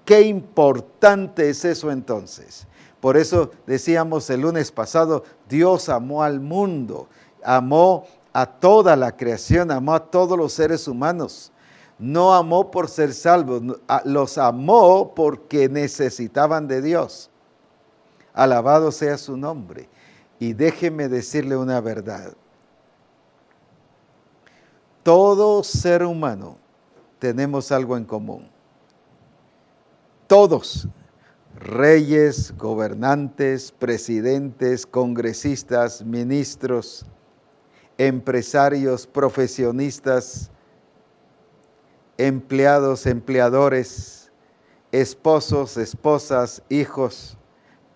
Qué importante es eso entonces. Por eso decíamos el lunes pasado, Dios amó al mundo, amó a toda la creación, amó a todos los seres humanos. No amó por ser salvos, los amó porque necesitaban de Dios. Alabado sea su nombre. Y déjeme decirle una verdad. Todo ser humano tenemos algo en común. Todos, reyes, gobernantes, presidentes, congresistas, ministros, empresarios, profesionistas, empleados, empleadores, esposos, esposas, hijos,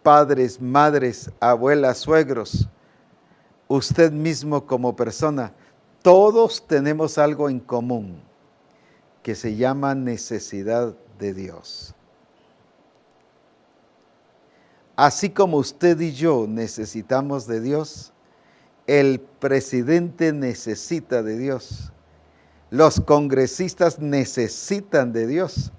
padres, madres, abuelas, suegros, usted mismo como persona, todos tenemos algo en común que se llama necesidad de Dios. Así como usted y yo necesitamos de Dios, el presidente necesita de Dios. Los congresistas necesitan de Dios.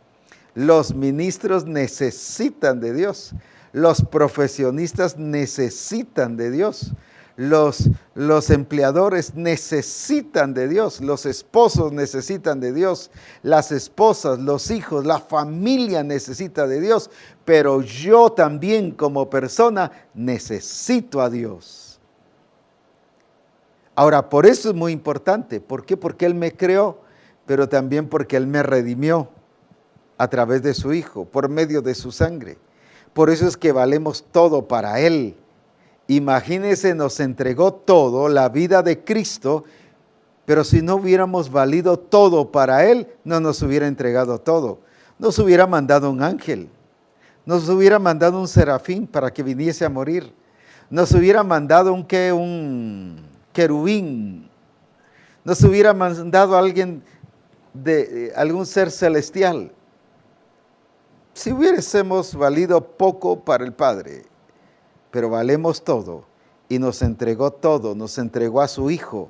Los ministros necesitan de Dios. Los profesionistas necesitan de Dios. Los empleadores necesitan de Dios. Los esposos necesitan de Dios. Las esposas, los hijos, la familia necesita de Dios. Pero yo también como persona necesito a Dios. Ahora, por eso es muy importante. ¿Por qué? Porque Él me creó, pero también porque Él me redimió a través de su Hijo, por medio de su sangre. Por eso es que valemos todo para Él. Imagínense, nos entregó todo, la vida de Cristo, pero si no hubiéramos valido todo para Él, no nos hubiera entregado todo. Nos hubiera mandado un ángel, nos hubiera mandado un serafín para que viniese a morir, nos hubiera mandado un querubín, nos hubiera mandado a alguien algún ser celestial. Si hubiésemos valido poco para el Padre, pero valemos todo y nos entregó todo, nos entregó a su Hijo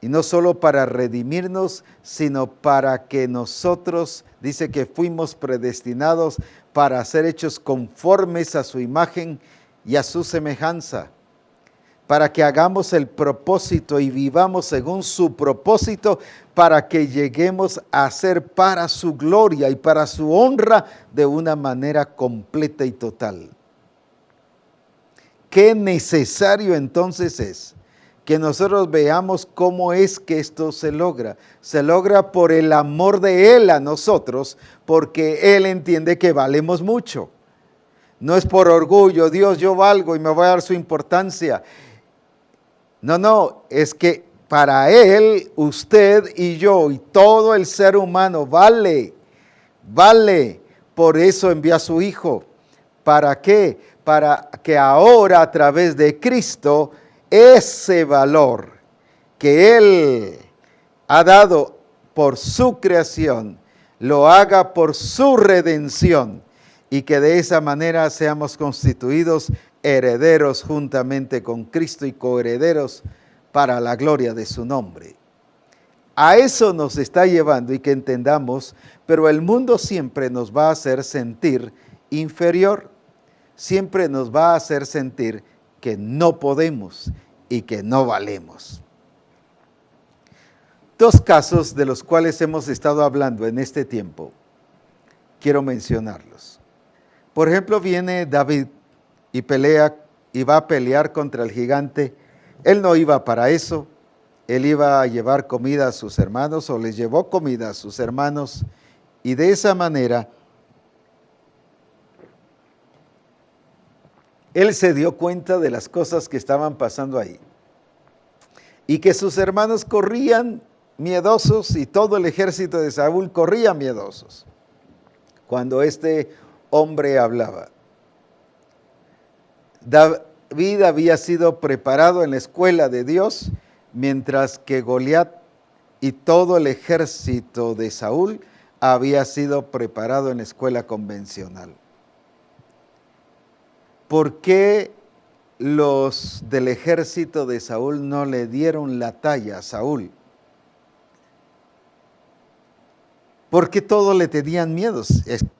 Y no solo para redimirnos, sino para que nosotros, dice que fuimos predestinados para ser hechos conformes a su imagen y a su semejanza, para que hagamos el propósito y vivamos según su propósito, para que lleguemos a ser para su gloria y para su honra de una manera completa y total. Qué necesario entonces es que nosotros veamos cómo es que esto se logra. Se logra por el amor de Él a nosotros, porque Él entiende que valemos mucho. No es por orgullo, Dios, yo valgo y me voy a dar su importancia. No, es que para Él, usted y yo y todo el ser humano vale. Por eso envió a su Hijo. ¿Para qué? Para que ahora a través de Cristo, ese valor que Él ha dado por su creación, lo haga por su redención y que de esa manera seamos constituidos herederos juntamente con Cristo y coherederos para la gloria de su nombre. A eso nos está llevando y que entendamos, pero el mundo siempre nos va a hacer sentir inferior, siempre nos va a hacer sentir que no podemos y que no valemos. Dos casos de los cuales hemos estado hablando en este tiempo, quiero mencionarlos. Por ejemplo, viene David y va a pelear contra el gigante. Él no iba para eso, él iba a llevar comida a sus hermanos o les llevó comida a sus hermanos y de esa manera él se dio cuenta de las cosas que estaban pasando ahí y que sus hermanos corrían miedosos y todo el ejército de Saúl corría miedosos cuando este hombre hablaba. David había sido preparado en la escuela de Dios, mientras que Goliat y todo el ejército de Saúl había sido preparado en la escuela convencional. ¿Por qué los del ejército de Saúl no le dieron la talla a Saúl? Porque todos le tenían miedo.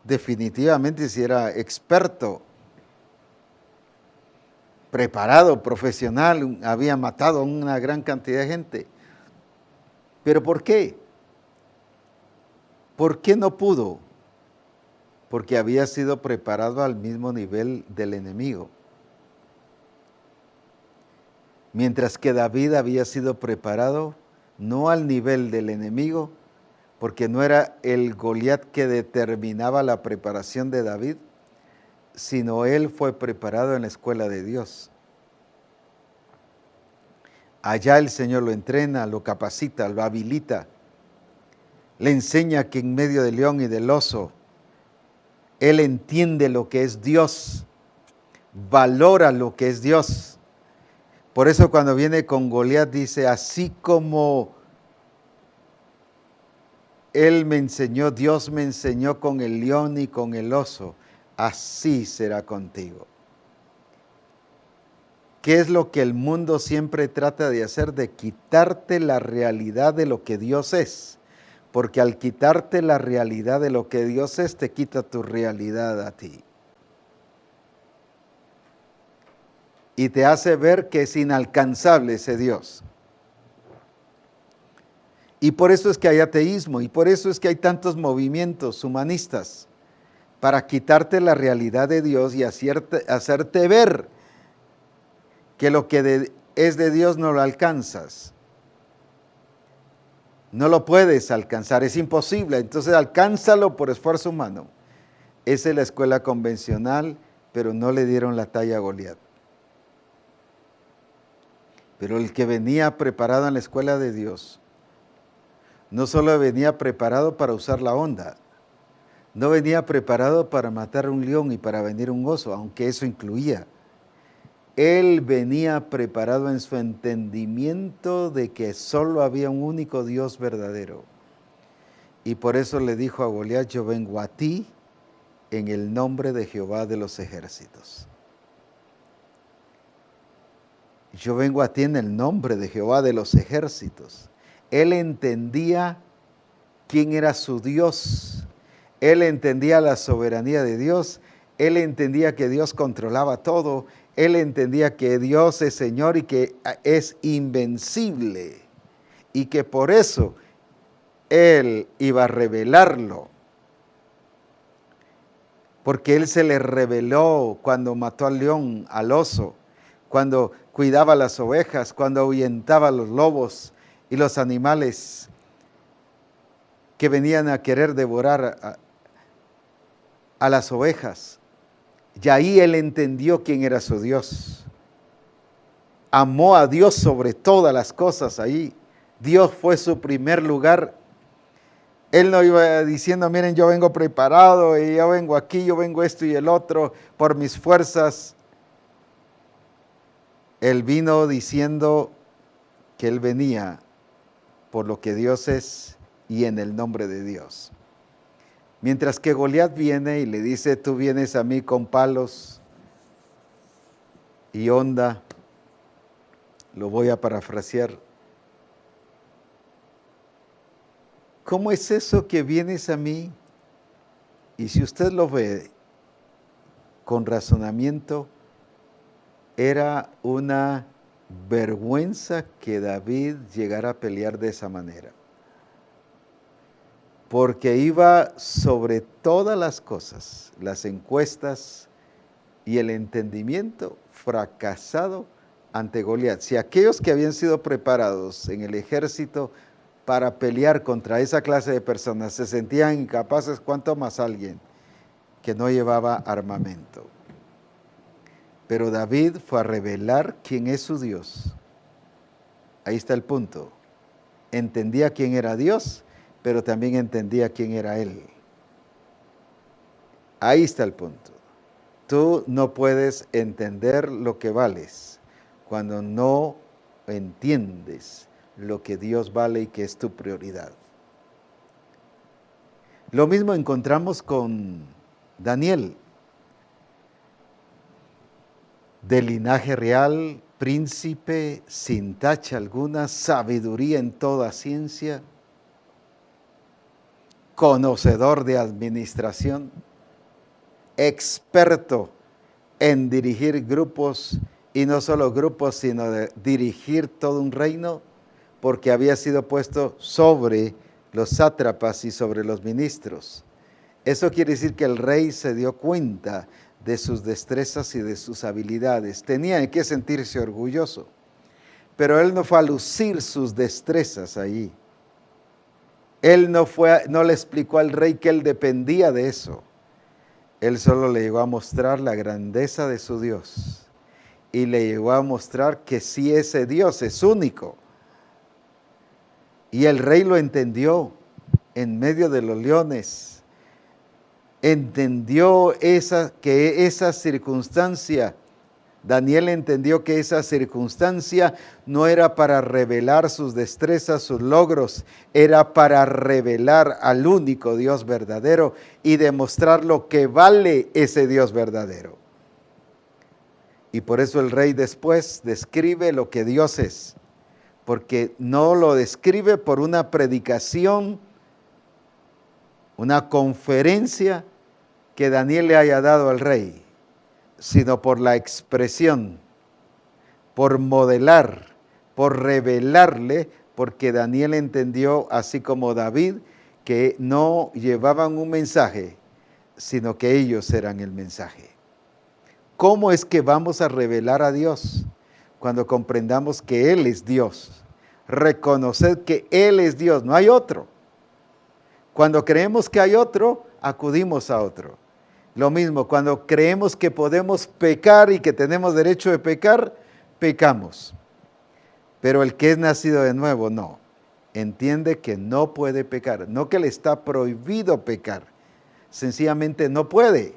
Definitivamente si era experto, preparado, profesional, había matado a una gran cantidad de gente. ¿Pero por qué? ¿Por qué no pudo? Porque había sido preparado al mismo nivel del enemigo. Mientras que David había sido preparado no al nivel del enemigo, porque no era el Goliat que determinaba la preparación de David, sino él fue preparado en la escuela de Dios. Allá el Señor lo entrena, lo capacita, lo habilita, le enseña que en medio del león y del oso, él entiende lo que es Dios, valora lo que es Dios. Por eso cuando viene con Goliat dice, así como Él me enseñó, Dios me enseñó con el león y con el oso, así será contigo. ¿Qué es lo que el mundo siempre trata de hacer? De quitarte la realidad de lo que Dios es. Porque al quitarte la realidad de lo que Dios es, te quita tu realidad a ti. Y te hace ver que es inalcanzable ese Dios. Y por eso es que hay ateísmo, y por eso es que hay tantos movimientos humanistas, para quitarte la realidad de Dios y hacerte ver que lo que es de Dios no lo alcanzas. No lo puedes alcanzar, es imposible, entonces alcánzalo por esfuerzo humano. Esa es la escuela convencional, pero no le dieron la talla a Goliat. Pero el que venía preparado en la escuela de Dios, no solo venía preparado para usar la honda, no venía preparado para matar un león y para venir un oso, aunque eso incluía. Él venía preparado en su entendimiento de que solo había un único Dios verdadero. Y por eso le dijo a Goliat, yo vengo a ti en el nombre de Jehová de los ejércitos. Yo vengo a ti en el nombre de Jehová de los ejércitos. Él entendía quién era su Dios. Él entendía la soberanía de Dios. Él entendía que Dios controlaba todo. Él entendía que Dios es Señor y que es invencible. Y que por eso Él iba a revelarlo. Porque Él se le reveló cuando mató al león, al oso, cuando cuidaba las ovejas, cuando ahuyentaba a los lobos y los animales que venían a querer devorar a las ovejas. Y ahí Él entendió quién era su Dios. Amó a Dios sobre todas las cosas ahí. Dios fue su primer lugar. Él no iba diciendo, miren, yo vengo preparado y yo vengo aquí, yo vengo esto y el otro por mis fuerzas. Él vino diciendo que Él venía por lo que Dios es y en el nombre de Dios. Mientras que Goliat viene y le dice, tú vienes a mí con palos y honda, lo voy a parafrasear. ¿Cómo es eso que vienes a mí? Y si usted lo ve con razonamiento, era una vergüenza que David llegara a pelear de esa manera. Porque iba sobre todas las cosas, las encuestas y el entendimiento fracasado ante Goliat. Si aquellos que habían sido preparados en el ejército para pelear contra esa clase de personas se sentían incapaces, ¿cuánto más alguien que no llevaba armamento? Pero David fue a revelar quién es su Dios. Ahí está el punto. Entendía quién era Dios, pero también entendía quién era Él. Ahí está el punto. Tú no puedes entender lo que vales cuando no entiendes lo que Dios vale y que es tu prioridad. Lo mismo encontramos con Daniel, de linaje real, príncipe, sin tacha alguna, sabiduría en toda ciencia, conocedor de administración, experto en dirigir grupos, y no solo grupos, sino de dirigir todo un reino, porque había sido puesto sobre los sátrapas y sobre los ministros. Eso quiere decir que el rey se dio cuenta de sus destrezas y de sus habilidades. Tenía que sentirse orgulloso, pero él no fue a lucir sus destrezas ahí. Él no le explicó al rey que él dependía de eso. Él solo le llegó a mostrar la grandeza de su Dios y le llegó a mostrar que sí, ese Dios es único. Y el rey lo entendió en medio de los leones. Entendió que esa circunstancia, Daniel entendió que esa circunstancia no era para revelar sus destrezas, sus logros, era para revelar al único Dios verdadero y demostrar lo que vale ese Dios verdadero. Y por eso el rey después describe lo que Dios es, porque no lo describe por una predicación, una conferencia que Daniel le haya dado al rey, sino por la expresión, por modelar, por revelarle, porque Daniel entendió, así como David, que no llevaban un mensaje, sino que ellos eran el mensaje. ¿Cómo es que vamos a revelar a Dios? Cuando comprendamos que Él es Dios. Reconocer que Él es Dios, no hay otro. Cuando creemos que hay otro, acudimos a otro. Lo mismo, cuando creemos que podemos pecar y que tenemos derecho de pecar, pecamos. Pero el que es nacido de nuevo, no. Entiende que no puede pecar, no que le está prohibido pecar. Sencillamente no puede.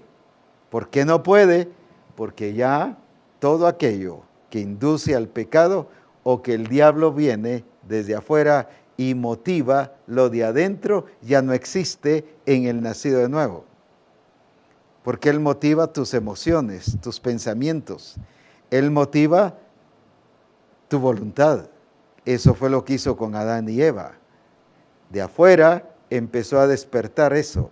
¿Por qué no puede? Porque ya todo aquello que induce al pecado o que el diablo viene desde afuera y motiva lo de adentro, ya no existe en el nacido de nuevo. Porque Él motiva tus emociones, tus pensamientos. Él motiva tu voluntad. Eso fue lo que hizo con Adán y Eva. De afuera empezó a despertar eso.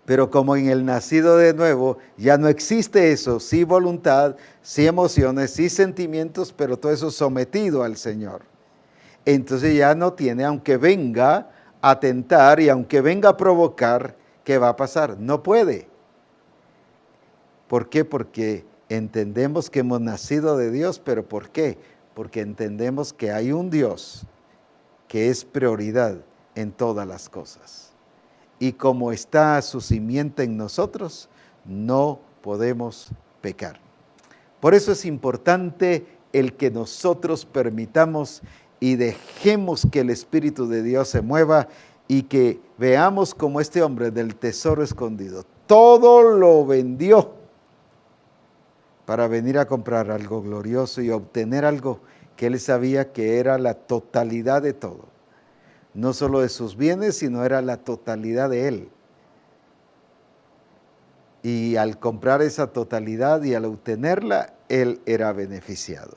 Pero como en el nacido de nuevo ya no existe eso, sí voluntad, sí emociones, sí sentimientos, pero todo eso sometido al Señor. Entonces ya no tiene, aunque venga a tentar y aunque venga a provocar, ¿qué va a pasar? No puede. ¿Por qué? Porque entendemos que hemos nacido de Dios, pero ¿por qué? Porque entendemos que hay un Dios que es prioridad en todas las cosas. Y como está su simiente en nosotros, no podemos pecar. Por eso es importante el que nosotros permitamos y dejemos que el Espíritu de Dios se mueva y que veamos como este hombre del tesoro escondido. Todo lo vendió para venir a comprar algo glorioso y obtener algo que él sabía que era la totalidad de todo. No solo de sus bienes, sino era la totalidad de él. Y al comprar esa totalidad y al obtenerla, él era beneficiado.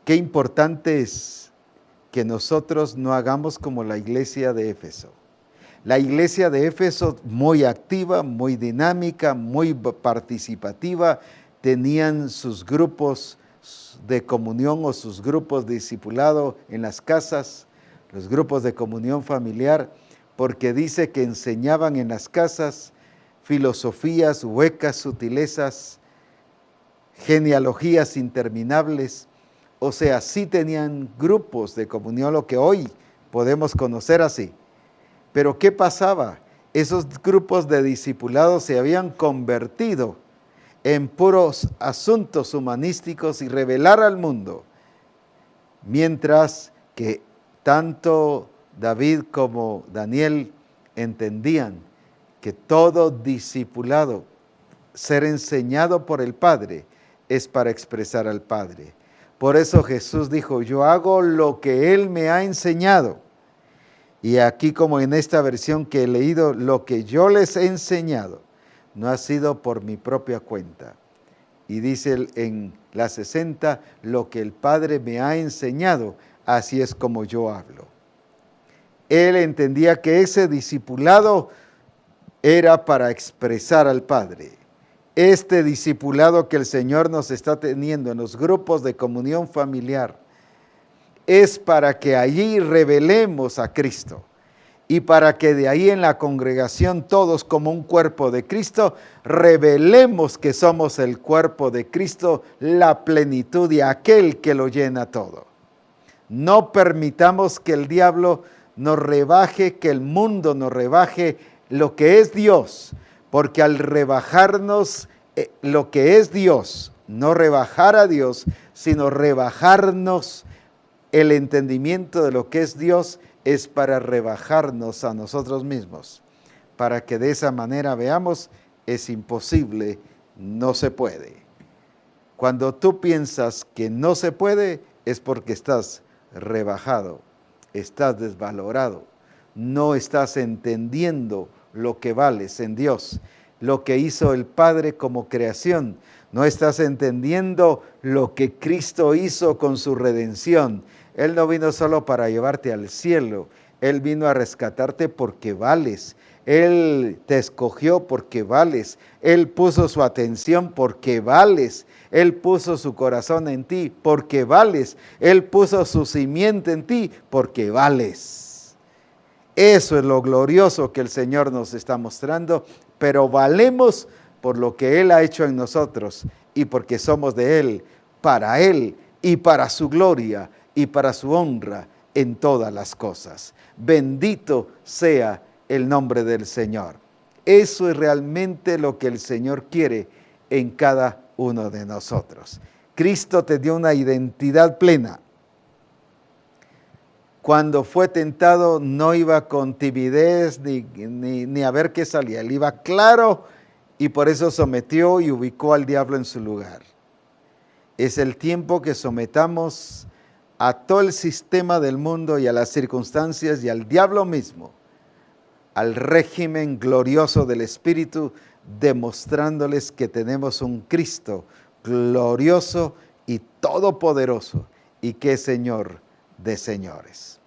Qué importante es que nosotros no hagamos como la iglesia de Éfeso. La iglesia de Éfeso, muy activa, muy dinámica, muy participativa, tenían sus grupos de comunión o sus grupos de discipulado en las casas, los grupos de comunión familiar, porque dice que enseñaban en las casas filosofías huecas, sutilezas, genealogías interminables. O sea, sí tenían grupos de comunión, lo que hoy podemos conocer así. Pero ¿qué pasaba? Esos grupos de discipulados se habían convertido en puros asuntos humanísticos y revelar al mundo, mientras que tanto David como Daniel entendían que todo discipulado, ser enseñado por el Padre, es para expresar al Padre. Por eso Jesús dijo, yo hago lo que Él me ha enseñado. Y aquí, como en esta versión que he leído, lo que yo les he enseñado no ha sido por mi propia cuenta. Y dice en la 60, lo que el Padre me ha enseñado, así es como yo hablo. Él entendía que ese discipulado era para expresar al Padre. Este discipulado que el Señor nos está teniendo en los grupos de comunión familiar es para que allí revelemos a Cristo y para que de ahí en la congregación todos como un cuerpo de Cristo revelemos que somos el cuerpo de Cristo, la plenitud y aquel que lo llena todo. No permitamos que el diablo nos rebaje, que el mundo nos rebaje lo que es Dios, porque al rebajarnos lo que es Dios, no rebajar a Dios, sino rebajarnos el entendimiento de lo que es Dios, es para rebajarnos a nosotros mismos, para que de esa manera veamos, es imposible, no se puede. Cuando tú piensas que no se puede, es porque estás rebajado, estás desvalorado, no estás entendiendo lo que vales en Dios, lo que hizo el Padre como creación, no estás entendiendo lo que Cristo hizo con su redención. Él no vino solo para llevarte al cielo, Él vino a rescatarte porque vales. Él te escogió porque vales. Él puso su atención porque vales. Él puso su corazón en ti porque vales. Él puso su simiente en ti porque vales. Eso es lo glorioso que el Señor nos está mostrando, pero valemos por lo que Él ha hecho en nosotros y porque somos de Él y para su gloria y para su honra en todas las cosas. Bendito sea el nombre del Señor. Eso es realmente lo que el Señor quiere en cada uno de nosotros. Cristo te dio una identidad plena. Cuando fue tentado no iba con timidez ni a ver qué salía. Él iba claro y por eso sometió y ubicó al diablo en su lugar. Es el tiempo que sometamos a todo el sistema del mundo y a las circunstancias y al diablo mismo, al régimen glorioso del Espíritu, demostrándoles que tenemos un Cristo glorioso y todopoderoso y que es Señor de señores.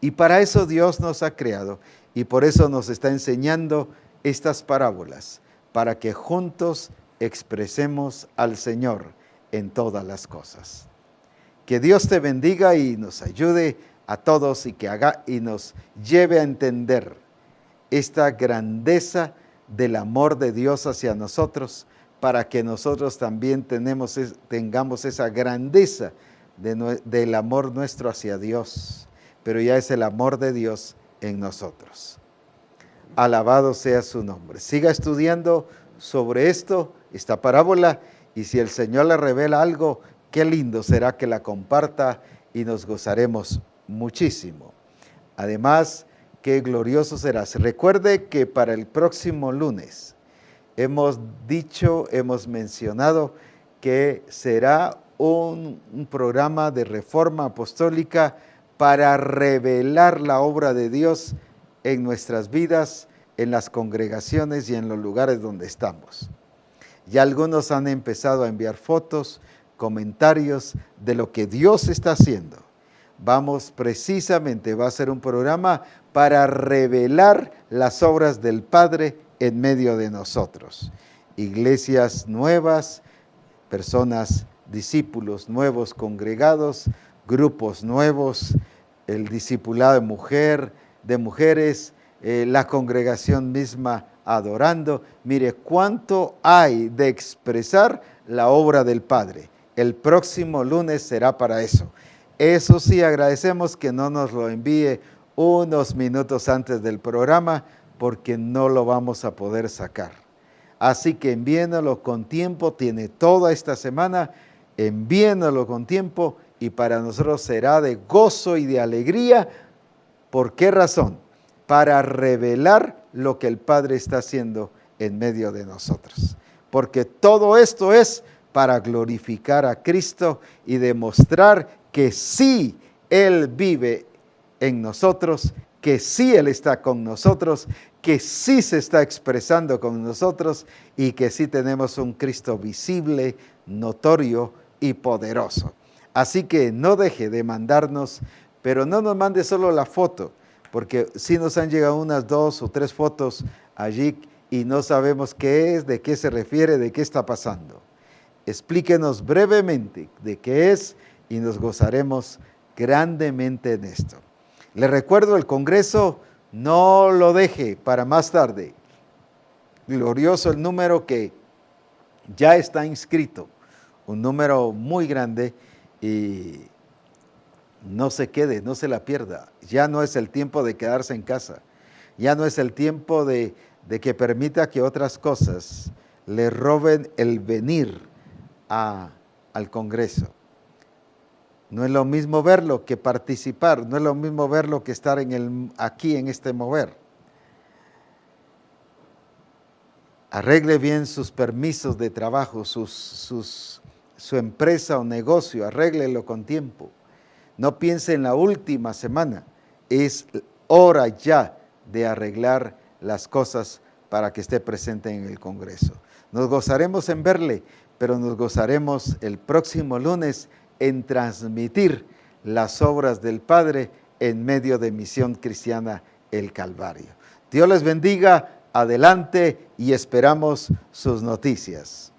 Y para eso Dios nos ha creado y por eso nos está enseñando estas parábolas, para que juntos expresemos al Señor en todas las cosas. Que Dios te bendiga y nos ayude a todos y nos lleve a entender esta grandeza del amor de Dios hacia nosotros, para que nosotros también tengamos esa grandeza del amor nuestro hacia Dios, pero ya es el amor de Dios en nosotros. Alabado sea su nombre. Siga estudiando sobre esta parábola, y si el Señor le revela algo, qué lindo será que la comparta y nos gozaremos muchísimo. Además, qué glorioso será. Recuerde que para el próximo lunes hemos mencionado que será un programa de reforma apostólica para revelar la obra de Dios en nuestras vidas, en las congregaciones y en los lugares donde estamos. Ya algunos han empezado a enviar fotos, comentarios de lo que Dios está haciendo. Va a ser un programa para revelar las obras del Padre en medio de nosotros. Iglesias nuevas, personas, discípulos nuevos congregados, grupos nuevos, el discipulado de mujeres, la congregación misma adorando. Mire cuánto hay de expresar la obra del Padre. El próximo lunes será para eso. Eso sí, agradecemos que no nos lo envíe unos minutos antes del programa, porque no lo vamos a poder sacar. Así que envíenlo con tiempo, tiene toda esta semana, envíenlo con tiempo, y para nosotros será de gozo y de alegría. ¿Por qué razón? Para revelar lo que el Padre está haciendo en medio de nosotros. Porque todo esto es para glorificar a Cristo y demostrar que sí Él vive en nosotros, que sí Él está con nosotros, que sí se está expresando con nosotros y que sí tenemos un Cristo visible, notorio y poderoso. Así que no deje de mandarnos, pero no nos mande solo la foto, porque sí nos han llegado unas 2 o 3 fotos allí y no sabemos qué es, de qué se refiere, de qué está pasando. Explíquenos brevemente de qué es y nos gozaremos grandemente en esto. Le recuerdo, el Congreso no lo deje para más tarde. Glorioso el número que ya está inscrito, un número muy grande, y no se quede, no se la pierda. Ya no es el tiempo de quedarse en casa, ya no es el tiempo de que permita que otras cosas le roben el venir al Congreso. No es lo mismo verlo que participar, no es lo mismo verlo que estar aquí en este mover. Arregle bien sus permisos de trabajo, su empresa o negocio, arréglelo con tiempo. No piense en la última semana, es hora ya de arreglar las cosas para que esté presente en el Congreso. Nos gozaremos en verle, pero nos gozaremos el próximo lunes en transmitir las obras del Padre en medio de Misión Cristiana El Calvario. Dios les bendiga, adelante, y esperamos sus noticias.